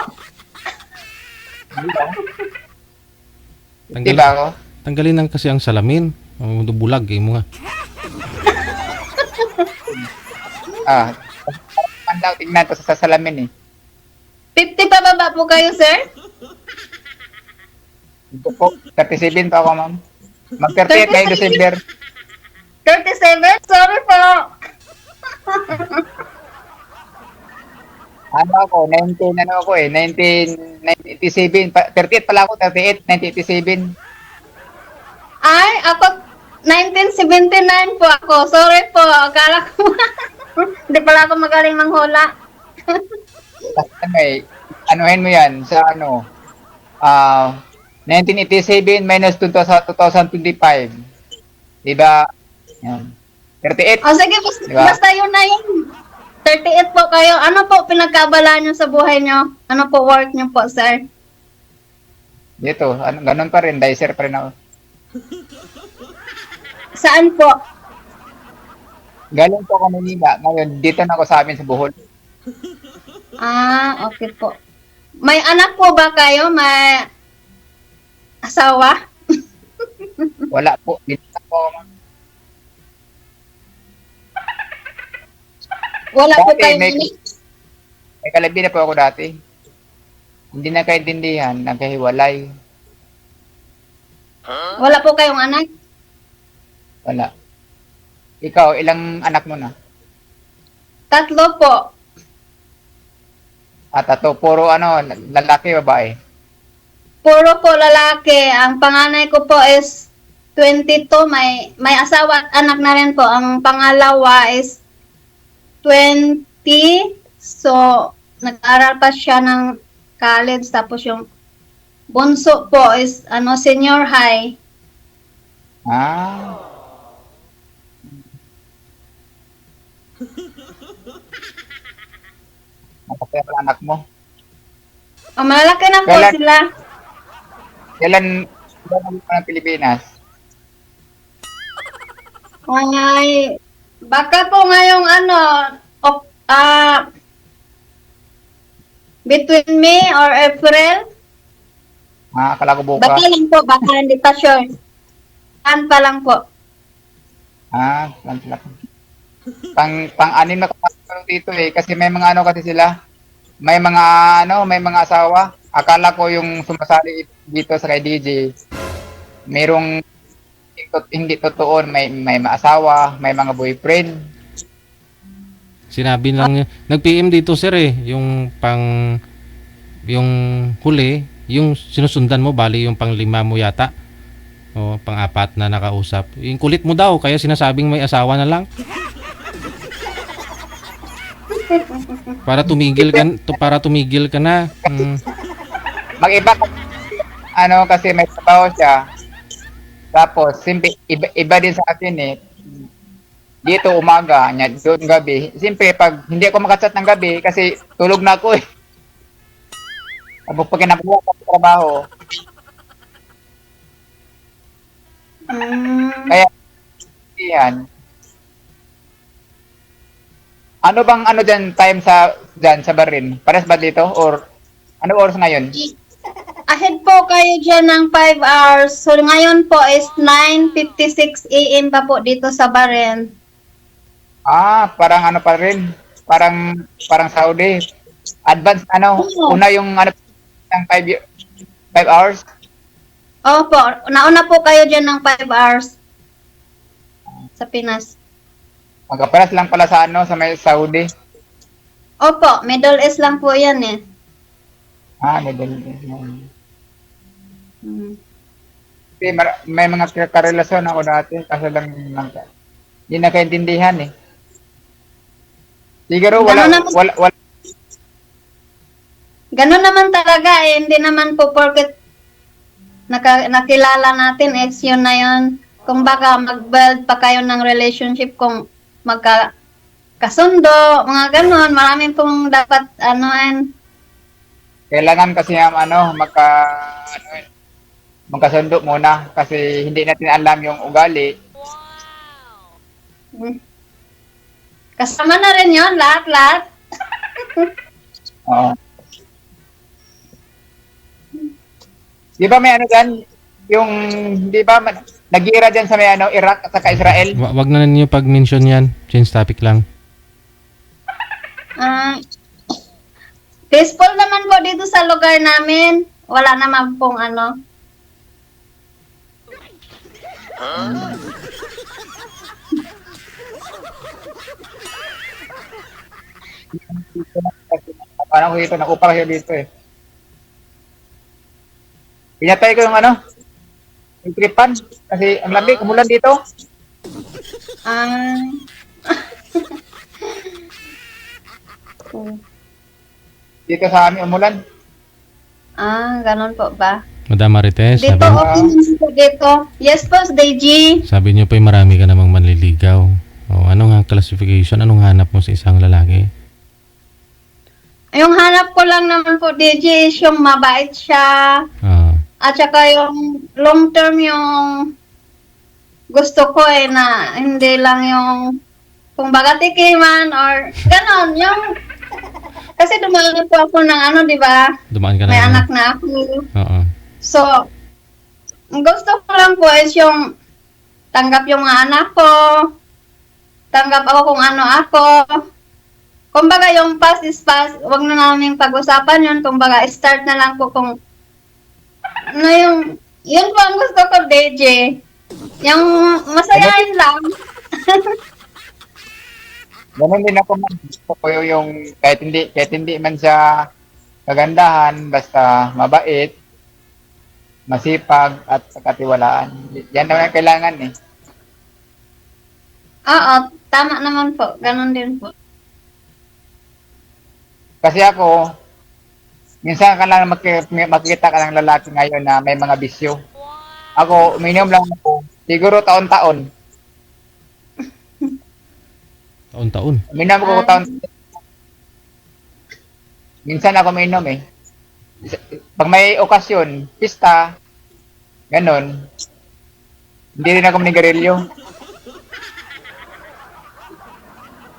Speaker 7: Diba ako?
Speaker 1: Tanggalin lang kasi ang salamin. Bulag eh mo nga.
Speaker 7: Daw, tingnan ko sa salamin eh.
Speaker 9: 50 pa ba po kayo, sir?
Speaker 7: Ito po, 37 pa ako, ma'am. Mag-38 ngayong December.
Speaker 9: 37? Sorry po.
Speaker 10: Ano ako, 1987, 38 pala ako, 38, 1987.
Speaker 9: Ay, ako 1979 po ako. Sorry po. Akala ko hindi pala ako magaling manghula.
Speaker 10: Anuhin mo yan sa 1987 minus 2025. Diba? Yan. 38.
Speaker 9: O sige,
Speaker 10: Diba?
Speaker 9: basta yun na yun. 38 po kayo. Ano po pinagkabalaan nyo sa buhay nyo? Ano po work nyo po, sir?
Speaker 10: Dito, ganun pa rin, dicer pa rin ako.
Speaker 9: Saan po?
Speaker 10: Galing po ako Manila. Ngayon, dito na ako sa amin sa Bohol.
Speaker 9: Ah, okay po. May anak po ba kayo? May asawa?
Speaker 10: Wala po. Dito na po ako.
Speaker 9: Wala po
Speaker 10: Dati,
Speaker 9: kayo
Speaker 10: may kalabi na po ako dati. Hindi na kaintindihan, nagkahiwalay.
Speaker 9: Wala po kayong anak?
Speaker 10: Wala. Ikaw, ilang anak mo na?
Speaker 9: 3 po.
Speaker 10: At ato, puro lalaki, babae.
Speaker 9: Puro po lalaki. Ang panganay ko po is 22. May asawa at anak na rin po. Ang pangalawa is 20. So, nag-aral pa siya ng college. Tapos yung bunso po is senior high.
Speaker 10: Ah. Nakapera anak mo.
Speaker 9: O, malalaki na po
Speaker 10: Kailan-
Speaker 9: sila.
Speaker 10: Kailan ka ng Pilipinas?
Speaker 9: Ay, baka po ngayong between May or April.
Speaker 10: Akala ko bukas.
Speaker 9: Baka lang po, baka hindi pa sure. Saan pa lang po.
Speaker 10: Lang. Pang-anim na kapatid dito kasi may mga kasi sila. May mga asawa. Akala ko yung sumasali dito sa kay DJ. Merong hindi totoo, may asawa, may mga boyfriend.
Speaker 1: Sinabi lang niya, nag-PM dito sir yung yung huli, yung sinusundan mo, bali yung pang-5 mo yata. O pang-4 na nakausap. Yung kulit mo daw, kaya sinasabing may asawa na lang. Para tumigil ka na.
Speaker 10: Mag-iba kasi may trabaho siya. Tapos, simple, iba din sa akin Dito umaga, doon gabi. Simple, pag hindi ako makachat ng gabi, kasi tulog na ako Tapos pag kinabuha sa trabaho. Kaya, yan. Ano bang dyan, time dyan sa Barin? Pares ba dito? Or, ano oras ngayon?
Speaker 9: Ahead po kayo dyan ng 5 hours. So, ngayon po is 9:56 a.m. pa po dito sa Bahrain.
Speaker 10: Parang pa rin. Parang Saudi. Advance, una yung ng 5 hours.
Speaker 9: Opo, nauna po kayo dyan ng 5 hours sa Pinas.
Speaker 10: Magkaparas lang pala sa sa may Saudi.
Speaker 9: Opo, Middle East lang po yan
Speaker 10: Middle East. May mga karelasyon ako dati, kaso lang hindi nakaintindihan Siguro wala.
Speaker 9: Ganun naman talaga hindi naman po porket nakilala natin yun na yun. Kung baka mag-build pa kayo ng relationship kung magkasundo, mga ganun, marami pong dapat
Speaker 10: Kailangan kasi magkasundo muna kasi hindi natin alam yung ugali.
Speaker 9: Kasama na rin yun, lahat.
Speaker 10: Oo. Di ba may dyan? Yung, di ba, nag-iira dyan sa may Iraq at saka Israel?
Speaker 1: Wag na ninyo pag-mention yan. Change topic lang.
Speaker 9: Peaceful naman po dito sa lugar namin. Wala naman pong
Speaker 10: Ano ko dito, nakupa kayo dito eh. Pinatay ko yung ano, yung tripan. Kasi ang lamig, umulan dito.
Speaker 9: Ah.
Speaker 10: Dito sa amin, umulan.
Speaker 9: Ganun po ba?
Speaker 1: Madam Marites,
Speaker 9: Dito,
Speaker 1: sabi,
Speaker 9: okay naman po dito. Yes po, Deji.
Speaker 1: sabi niyo pa marami ka namang manliligaw. O, anong nga classification? Anong hanap mo sa isang lalaki?
Speaker 9: Yung hanap ko lang naman po, Deji, is yung mabait siya.
Speaker 1: Ah,
Speaker 9: At saka yung long term yung gusto ko na hindi lang yung kung baga tikiman or ganon. Yung, kasi dumaan po ako ng di ba?
Speaker 1: dumaan ka na.
Speaker 9: May
Speaker 1: naman.
Speaker 9: anak na ako.
Speaker 1: Oo.
Speaker 9: So, ang gusto ko lang po is yung tanggap yung mga anak ko, tanggap ako kung ano ako. Kumbaga yung past is past, wag na namin pag-usapan yun. Kumbaga start na lang po kung ano yun po ang gusto ko, DJ. Yung masayahin lang.
Speaker 10: Ganun din ako man. Gusto ko yung kahit hindi man siya kagandahan, basta mabait, masipag at katiwalaan. Yan naman ang kailangan eh.
Speaker 9: Oo, tama naman po. Ganon din po.
Speaker 10: Kasi ako, minsan ka lang makikita ka ng lalaki ngayon na may mga bisyo. Ako, uminom lang ako. Siguro taon-taon.
Speaker 1: Taon-taon.
Speaker 10: Uminom ako taon. Minsan ako uminom eh. Pag may okasyon, pista, ganon. Hindi rin ako manigarilyo.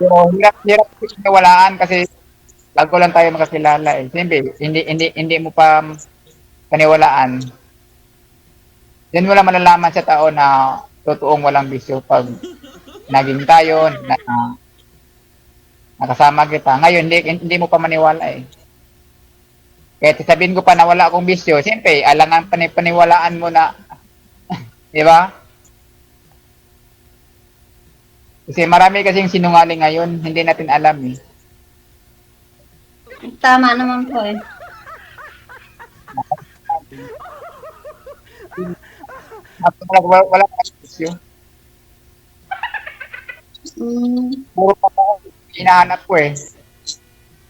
Speaker 10: So, hirap walaan kasi bago lang tayo makakilala eh. Siyempre, hindi mo pa paniwalaan. Then wala malalaman sa tao na totoong walang bisyo pag naging tayo, na nakasama kita. Ngayon, hindi mo pa maniwala eh. Kaya sabihin ko pa na wala akong bisyo, siyempre, alangan paniwalaan mo na, di ba? Kasi marami kasing sinungaling ngayon, hindi natin alam eh.
Speaker 9: Tama naman po eh.
Speaker 10: Wala akong bisyo. Puro pa ako, hinahanap ko eh.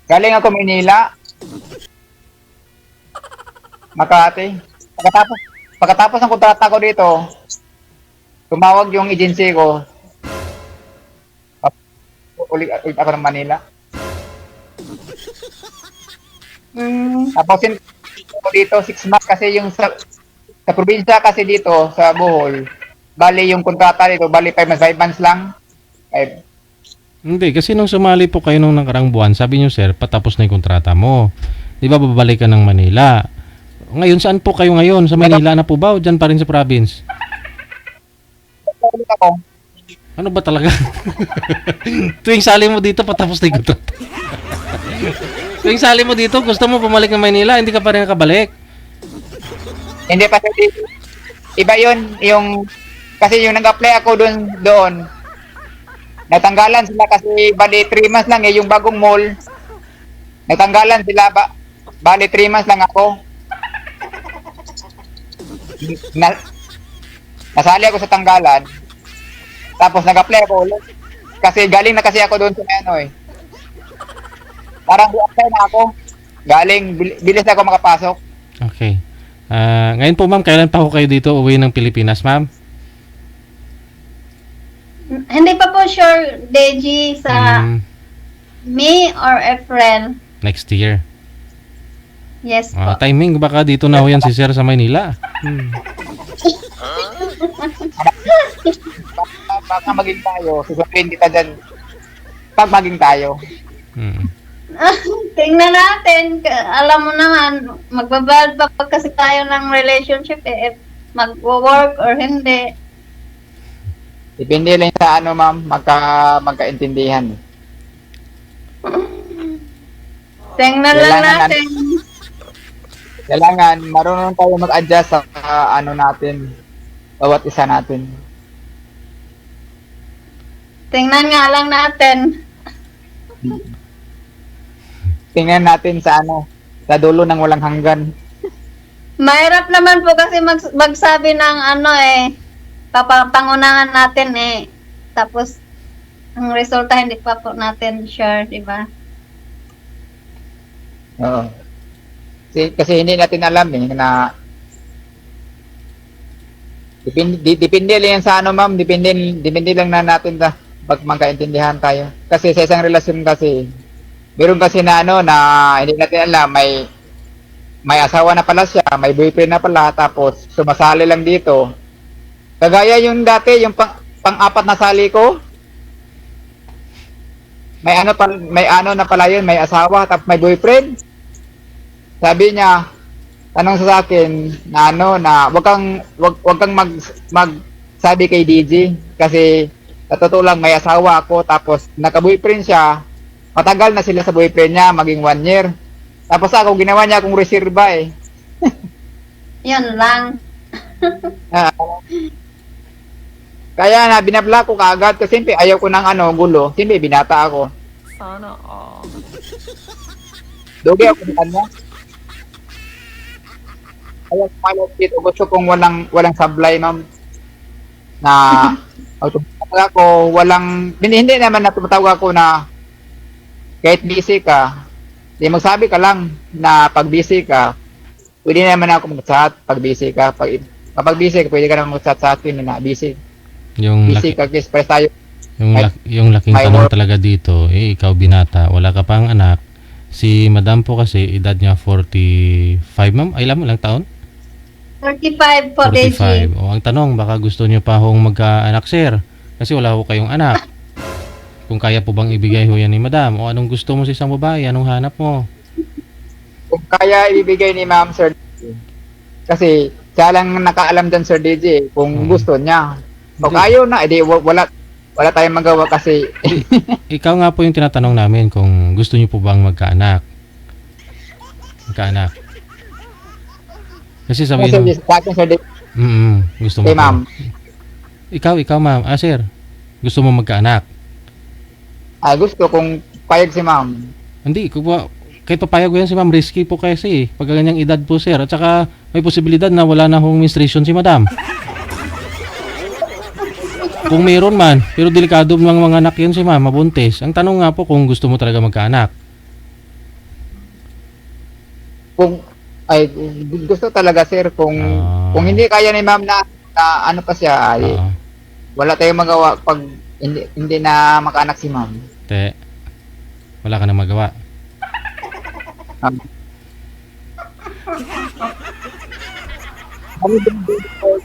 Speaker 10: Galing ako Manila, Makati. Pagkatapos ng kontrata ko dito, tumawag yung agency ko. Ulit ako ng Manila. Tapos ko dito 6 months kasi yung sa probinsya kasi dito sa Bohol, bali yung kontrata dito, bali 5 months lang.
Speaker 1: Hindi, kasi nung sumali po kayo nung nakarang buwan, sabi niyo, sir, patapos na yung kontrata mo. Di ba babalik ka ng Manila? Ngayon, saan po kayo ngayon? Sa Manila na po ba o dyan pa rin sa province? Ano ba talaga? Tuwing sali mo dito, patapos na yung kontrata. Tuwing sali mo dito, gusto mo bumalik ng Manila, hindi ka pa rin nakabalik.
Speaker 10: Hindi pa dito. Iba yun, kasi yung nag-apply ako doon, natanggalan sila kasi bali 3 months lang yung bagong mall. Natanggalan sila bali 3 months lang ako. Nasali ako sa tanggalan. Tapos nag-apply ako ulit. Kasi galing na kasi ako doon sa parang di-apply na ako. Galing, bilis ako makapasok.
Speaker 1: Okay. Ngayon po, ma'am, kailan pa ho kayo dito uwi ng Pilipinas, ma'am?
Speaker 9: Hindi pa po sure, Deji, sa May or April.
Speaker 1: Next year.
Speaker 9: Yes po.
Speaker 1: Timing, baka dito na ho yan si sir sa Maynila.
Speaker 10: Baka maging tayo. Susunduin kita dyan. Pag maging tayo.
Speaker 9: Tingnan natin. Alam mo naman, magbabad pa kasi tayo ng relationship if mag-work or hindi.
Speaker 10: Depende lang sa ma'am, magkaintindihan.
Speaker 9: Tingnan lang natin.
Speaker 10: Kailangan marunong tayo mag-adjust sa natin, bawat isa natin.
Speaker 9: Tingnan nga lang natin.
Speaker 10: tingnan natin sa sa dulo ng walang hanggan.
Speaker 9: Mahirap naman po kasi magsabi ng pangunahan natin tapos ang resulta hindi pa po natin sure, di ba?
Speaker 10: Oo. Kasi hindi natin alam na depende lang yan sa ma'am, depende lang na natin pag magkaintindihan tayo. Kasi sa isang relasyon kasi, meron kasi na na hindi natin alam, may asawa na pala siya, may boyfriend na pala, tapos sumasali lang dito. Kagaya yung dati, yung pang-apat na sali ko, may na pala yun, may asawa, tapos may boyfriend. Sabi niya, tanong sa akin na na wag kang magsabi kay DJ kasi sa totoo lang may asawa ako, tapos naka-boyfriend siya, matagal na sila sa boyfriend niya, maging 1 year. Tapos ako, ginawa niya akong reserva
Speaker 9: Yun lang.
Speaker 10: Kaya na binabla ko kaagad kasi siyempre ayaw ko ng gulo. Siyempre binata ako.
Speaker 2: Sana all.
Speaker 10: Doge ako sa kanya. Ayaw ko malaw dito. Gusto kong walang sablay, ma'am. Na automatic ako, hindi naman na tumatawag ako na kahit busy ka, di magsabi ka lang na pag busy ka, pwede naman ako mag-chat pag busy ka. Kapag busy ka, pwede ka naman mag-chat sa akin na busy.
Speaker 1: Yung
Speaker 10: Busy ka, express tayo.
Speaker 1: yung laking tanong talaga dito, ikaw binata, wala ka pang anak. Si Madam po kasi, edad niya 45, ma'am. Ay, alam mo lang taon?
Speaker 9: 45 po, Deji.
Speaker 1: 45. O, ang tanong, baka gusto niyo pa hong magka-anak, sir. Kasi wala ho kayong anak. Kung kaya po bang ibigay ho yan ni Madam? O anong gusto mo sa isang babae? Anong hanap mo?
Speaker 10: Kung kaya ibigay ni Ma'am Sir DJ. Kasi siya lang nakaalam dyan, Sir DJ, kung gusto niya. Kung ayaw na, edi wala tayong magawa kasi.
Speaker 1: Ikaw nga po yung tinatanong namin kung gusto niyo po bang magkaanak. Magkaanak. Kasi sabihin mo,
Speaker 10: sa akin, Sir DJ.
Speaker 1: gusto mo.
Speaker 10: Okay, ma'am.
Speaker 1: Ikaw ma'am. Sir, gusto mo magkaanak?
Speaker 10: Gusto kung payag si Ma'am.
Speaker 1: Hindi, kahit papayag ko yan si ma'am, risky po kasi pag ganyang edad po, sir. At saka may posibilidad na wala na hong menstruation si Madam. Kung mayroon man, pero delikado mga anak yun si ma'am, mabuntis. Ang tanong nga po kung gusto mo talaga magkaanak.
Speaker 10: Gusto talaga, sir, kung hindi kaya ni Ma'am na ano pa siya, wala tayong magawa pag hindi na makaanak si Ma'am.
Speaker 1: Wala ka na magawa.
Speaker 10: Kami din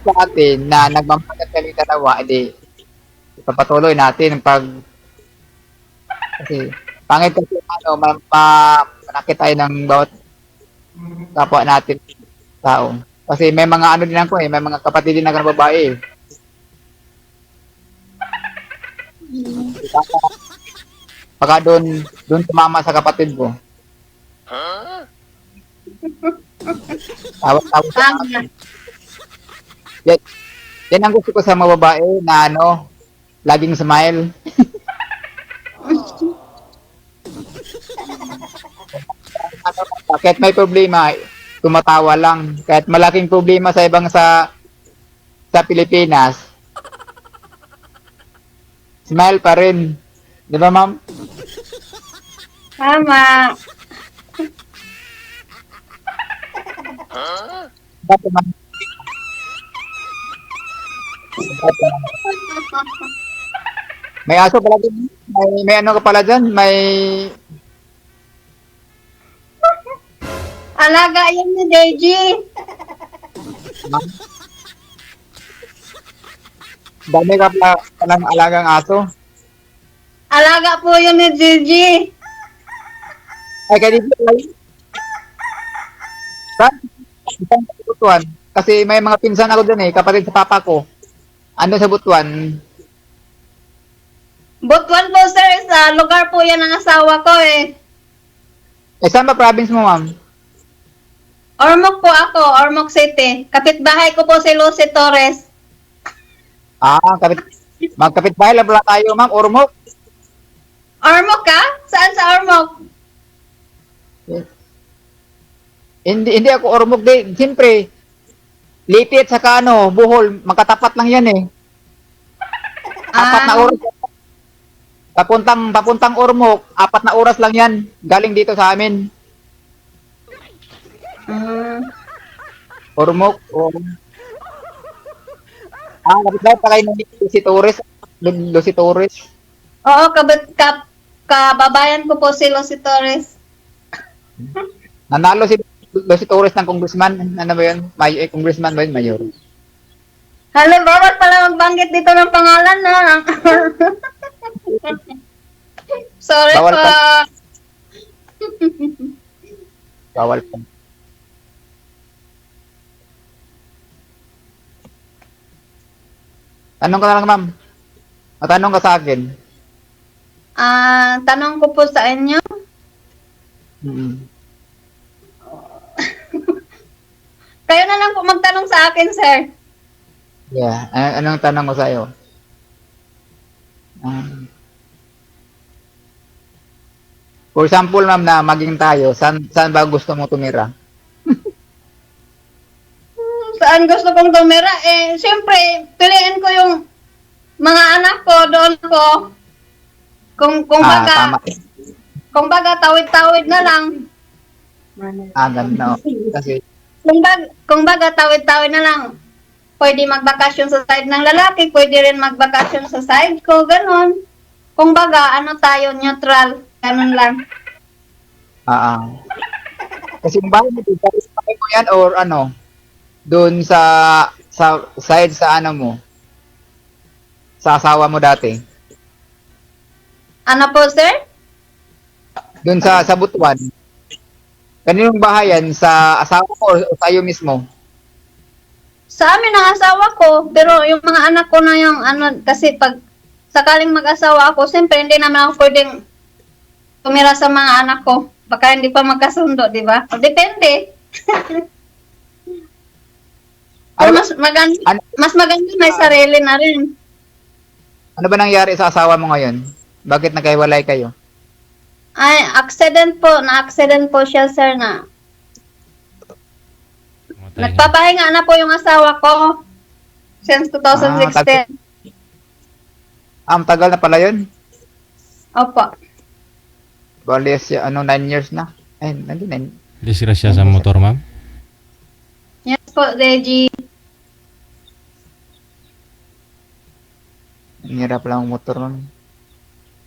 Speaker 10: sa atin na nagmamagat kami dalawa, ipapatuloy natin kasi pangit kasi manakit tayo ng bawat kapwa natin tao. Kasi may mga din ako may mga kapatid din na babae. Baka doon tumama sa kapatid ko. Tawa sa akin. Yan ang gusto ko sa mga babae na laging smile. Kahit may problema, tumatawa lang. Kahit malaking problema sa ibang sa Pilipinas, smile pa rin. Di ba, ma'am?
Speaker 9: Tama.
Speaker 10: May aso pala dyan. May ano ka pala dyan? May...
Speaker 9: Alaga yan ni Deji.
Speaker 10: Dami ka pala palang alagang aso.
Speaker 9: Alaga po yun ni Deji.
Speaker 10: Ay, kaya dito lang. Isang Butuan. Kasi may mga pinsan ako dyan kapatid sa papa ko. Ano sa Butuan?
Speaker 9: Butuan po, sir, sa lugar po yan ng asawa ko
Speaker 10: Saan ba province mo, ma'am?
Speaker 9: Ormoc po ako, Ormoc City. Kapitbahay ko po si Lucy Torres.
Speaker 10: Magkapitbahay lang pala tayo, ma'am. Ormoc.
Speaker 9: Ormoc ka? Saan sa Ormoc?
Speaker 10: Hindi ako Ormoc din. Siyempre, Liti at saka Bohol, magkatapat lang yan eh. Apat na oras. Papuntang Ormoc, 4 na oras lang yan. Galing dito sa amin. Ormoc. Kapit daw pa kayo ng Lucy Torres.
Speaker 9: Oo, kababayan ko po si Lucy Torres.
Speaker 10: Nanalo si Lucy Torres ng congressman. Ano ba yun? Congressman ba yun? Mayor.
Speaker 9: Hala, bawat pala magbanggit dito ng pangalan na. Sorry
Speaker 10: Bawal
Speaker 9: po.
Speaker 10: pa. Bawal pa. Tanong ka na lang, ma'am. Matanong ka sa akin.
Speaker 9: Tanong ko po sa inyo. Kayo na lang po magtanong sa akin, sir.
Speaker 10: Yeah. Anong tanong ko sa'yo? For example, ma'am, na maging tayo, saan ba gusto mo tumira?
Speaker 9: Saan gusto kong tumira? Siyempre, piliin ko yung mga anak ko, doon ko. Kung
Speaker 10: Tama.
Speaker 9: baga, tawid-tawid na lang.
Speaker 10: Ganda. Kasi,
Speaker 9: Kung baga, tawid-tawid na lang. Pwede magbakasyon sa side ng lalaki, pwede rin magbakasyon sa side ko, ganon. Kung baga, tayo, neutral, ganon lang.
Speaker 10: Kasi yung bahay mo, bahay mo yan or doon sa side sa mo, sa asawa mo dati?
Speaker 9: Ano po, sir?
Speaker 10: Doon sa Butuan. Kaninong bahay yan? Sa asawa mo o sa iyo mismo?
Speaker 9: Sa amin ang asawa ko, pero yung mga anak ko na yung kasi pag sakaling mag-asawa ako, siyempre hindi naman ako pwedeng tumira sa mga anak ko. Baka hindi pa magkasundo, di ba? Depende. Pero mas maganda may sarili na rin.
Speaker 10: Ano ba nangyari sa asawa mo ngayon? Bakit nagkahiwalay kayo?
Speaker 9: Ay, accident po. Na-accident po siya, sir, na. Nagpapahinga na po yung asawa ko since 2016.
Speaker 10: Tagal na pala yun?
Speaker 9: Opo.
Speaker 10: Bali, 9 years na. Ay, hindi 9.
Speaker 1: Disgrasya sa motor, ma'am?
Speaker 9: Yes po, Reggie.
Speaker 10: Ang hirap lang ang motor nun.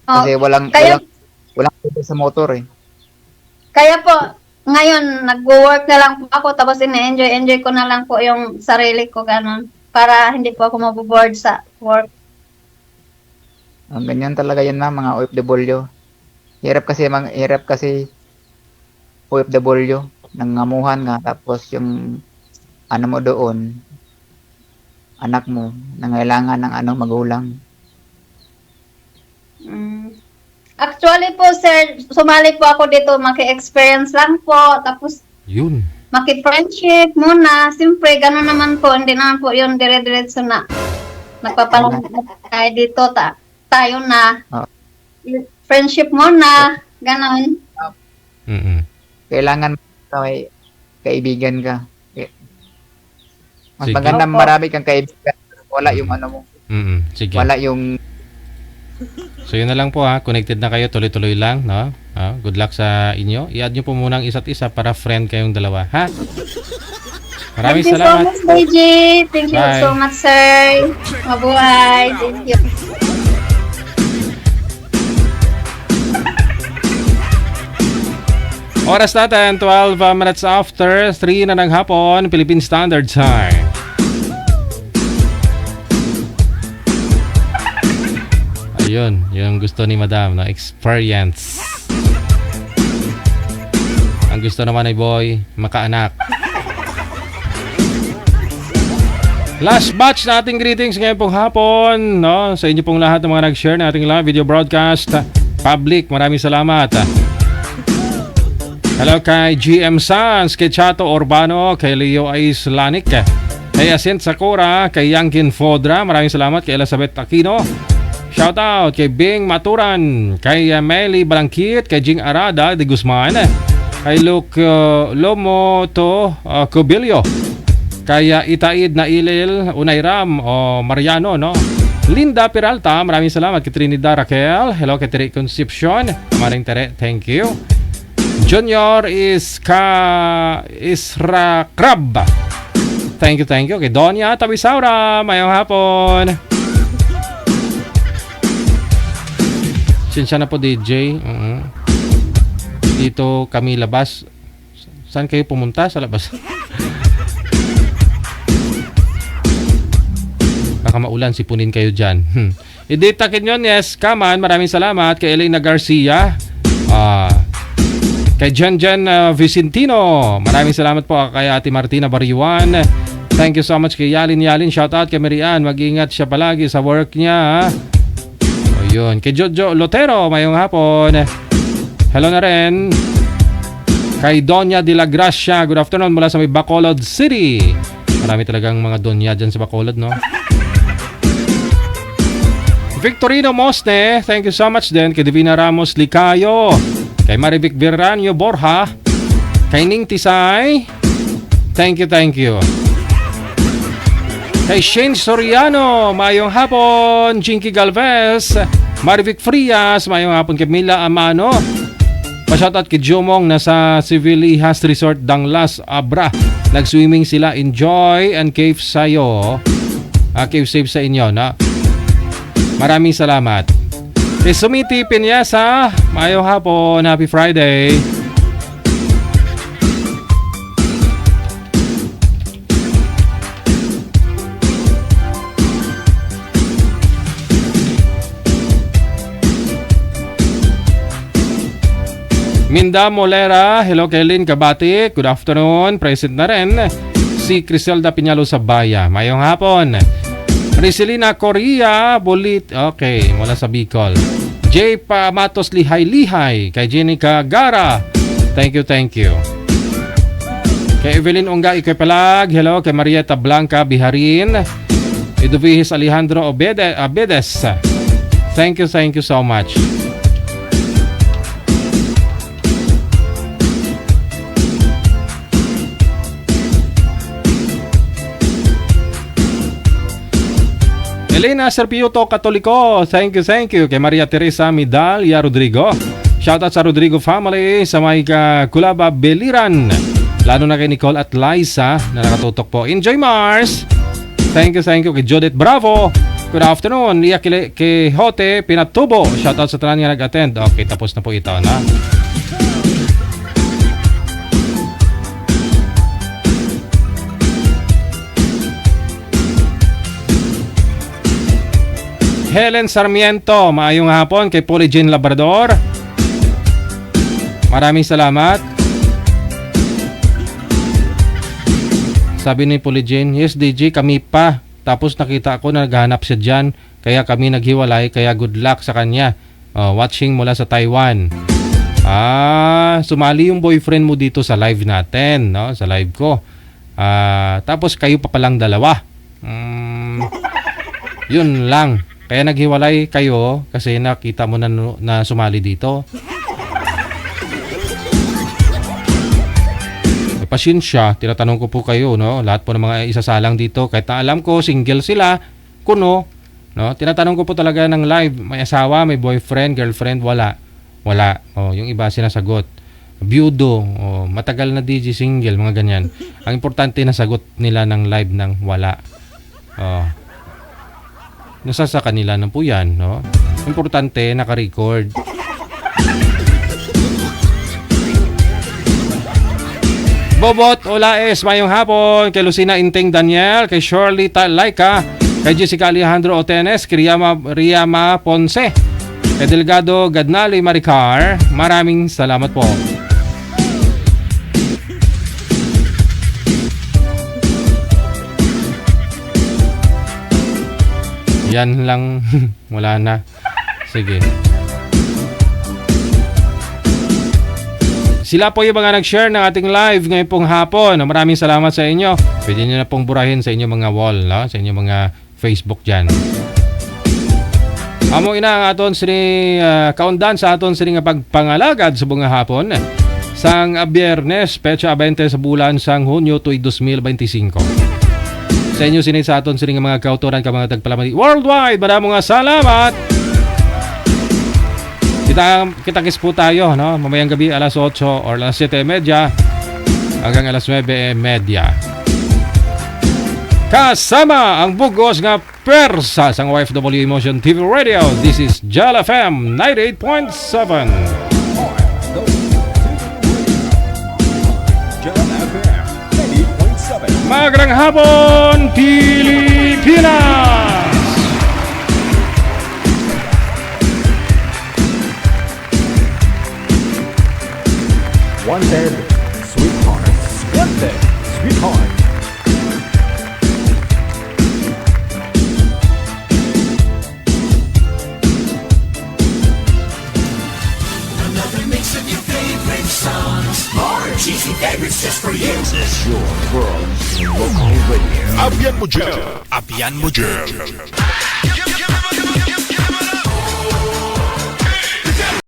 Speaker 9: Oh,
Speaker 10: Kasi walang pwede sa motor eh.
Speaker 9: Kaya po, ngayon, nag-work na lang po ako, tapos ina-enjoy ko na lang po yung sarili ko, ganun. Para hindi po ako maboboard sa work.
Speaker 10: Ang ganyan talaga yan na, mga OFW. Hirap kasi OFW. Nangamuhan nga, tapos yung mo doon, anak mo, nangailangan ng magulang.
Speaker 9: Actually po, sir, sumali po ako dito, maki-experience lang po, tapos
Speaker 1: Yun.
Speaker 9: maki-friendship muna. Siyempre, gano'n naman po, hindi naman po yun dire-diretso na nagpapalang tayo dito, tayo na. Friendship muna, gano'n.
Speaker 10: Kailangan may kaibigan ka. Mas
Speaker 1: Sige.
Speaker 10: maganda marami kang kaibigan. Wala yung mo.
Speaker 1: Sige.
Speaker 10: Wala yung...
Speaker 1: So yun na lang po ha. Connected na kayo. Tuloy-tuloy lang. No? Good luck sa inyo. I-add nyo po muna ang isa't isa para friend kayong dalawa. Ha? Maraming salamat.
Speaker 9: Thank you so much, DJ. Thank you
Speaker 1: Bye.
Speaker 9: so much, sir. Mabuhay. Thank you.
Speaker 1: Oras natin, 12 minutes after 3 na ng hapon, Philippine Standard Time. Ayun, yung gusto ni Madam, no? Experience. Ang gusto naman ay boy, makaanak. Last batch na ating greetings ngayon pong hapon, no? Sa inyo pong lahat ng mga nag-share na ating live video broadcast. Public, maraming salamat. Hello kay GM Sans, kay Chato Urbano, kay Leo Aislanik, kay Asint Sakura, kay Yankin Fodra, maraming salamat, kay Elizabeth Aquino. Shoutout kay Bing Maturan, kay Meli Balangkit, kay Jing Arada de Guzman, Kay Luke Lomo to Cobilio. Kaya Itaid na Ilil, Unay Ram o Mariano, no? Linda Peralta, maraming salamat. Kay Trinidad Raquel, hello kay Tere Concepcion, maring Tere, thank you. Junior Isra Crab, thank you. Kay Donya Tabisaura, mayong hapon. Sinsya na po DJ. Dito kami labas. Saan kayo pumunta? Sa labas. Baka maulan, sipunin kayo dyan. Edita Quinones, Kaman, maraming salamat. Kay Elena Garcia, kay Jan Vicentino, maraming salamat po. Kay Ate Martina Bariwan, thank you so much. Kay Yalin, shoutout kay Marian, mag-ingat siya palagi sa work niya. O yun. Kay Jojo Lotero, mayong hapon, hello na rin. Kay Donya de la Gracia, good afternoon mula sa may Bacolod City. Marami talagang mga Donya dyan sa Bacolod, no? Victorino Mosne, thank you so much din. Kay Divina Ramos Licayo, kay Marivic Virranio Borja, kay Ning Tisay, thank you. Kay Shane Soriano, mayong hapon. Jinky Galvez, Marivic Frias, mayong hapon. Kay Mila Amano, pa-shoutout kay Jomong nasa Civilihas Resort Danglas, Abra. Nag-swimming sila, enjoy and cave sayo. Cave safe sa inyo, na. Maraming salamat. Kay Sumiti Pinyasa, mayong hapon, happy Friday. Minda Molera, hello kay Lynn Kabati, good afternoon, present na rin. Si Criselda Piñalo Sabaya, mayong hapon. Rizelina Korea, Bulit, okay, mula sa Bicol. J. Matos Lihay, kay Jenica Gara, thank you. Kay Evelyn Ongga Ikepalag, hello. Kay Marieta Blanca Biharin, Eduvihis Alejandro Abedes, thank you so much. Elena Serpiuto Katoliko, thank you. Kay Maria Teresa Midalia Rodrigo, shoutout sa Rodrigo family sa may Kulaba Beliran, lalo na kay Nicole at Liza na nakatutok po. Enjoy Mars, thank you. Kay Judith Bravo, good afternoon. Lia kay Hote Pinatubo, shoutout sa tanan nga nag-attend. Okay, tapos na po ito, na. Helen Sarmiento, maayong hapon. Kay Polly Jane Labrador, maraming salamat. Sabi ni Polly Jane, yes DJ, kami pa. Tapos nakita ko na naghahanap siya dyan, kaya kami naghiwalay, kaya good luck sa kanya. Watching mula sa Taiwan. Sumali yung boyfriend mo dito sa live natin, no? Sa live ko. Tapos kayo pa palang dalawa. Yun lang. Kaya naghiwalay kayo kasi nakita mo na sumali dito. Pasensya, tinatanong ko po kayo, no? Lahat po ng mga isasalang dito, kahit na alam ko single sila, kuno, no? Tinatanong ko po talaga ng live, may asawa, may boyfriend, girlfriend, wala. Yung iba sinasagot. Byudo, matagal na DJ single, mga ganyan. Ang importante na sagot nila ng live ng wala. Nasa sa kanila na po yan, no? Importante, naka-record. Bobot Olaes, mayong hapon. Kay Lucina Inteng Daniel, kay Shirley Laika, kay Jessica Alejandro Otenes, kay Riama Ponce, kay Delgado Gadnali Maricar, maraming salamat po. Yan lang. Wala na. Sige. Sila po yung mga nag-share ng ating live ngayon pong hapon. Maraming salamat sa inyo. Pwede nyo na pong burahin sa inyong mga wall, no? Sa inyong mga Facebook dyan. Amo ina ang aton sini kaundan sa aton sini nga pagpangalagad sa bunga hapon. sang Biyernes, pecha 20 sa bulan sang Hunyo tuig 2025. Sa inyo sinay sa aton sining mga kautoran ka mga tagpalamati worldwide. Maraming nga salamat. Kita-kis po tayo, no? Mamayang gabi alas 8 or alas 7:30 hanggang alas 9:30. Kasama ang bugos nga persa sang OFW Emotion TV Radio. This is Jal FM 98.7. Magandang hapon, Pilipinas!
Speaker 2: Wanted, sweetheart. Wanted, sweetheart.
Speaker 6: Another mix of your favorite songs. More cheesy favorites just for you.
Speaker 5: Your world in local radio. Abian mo dyan.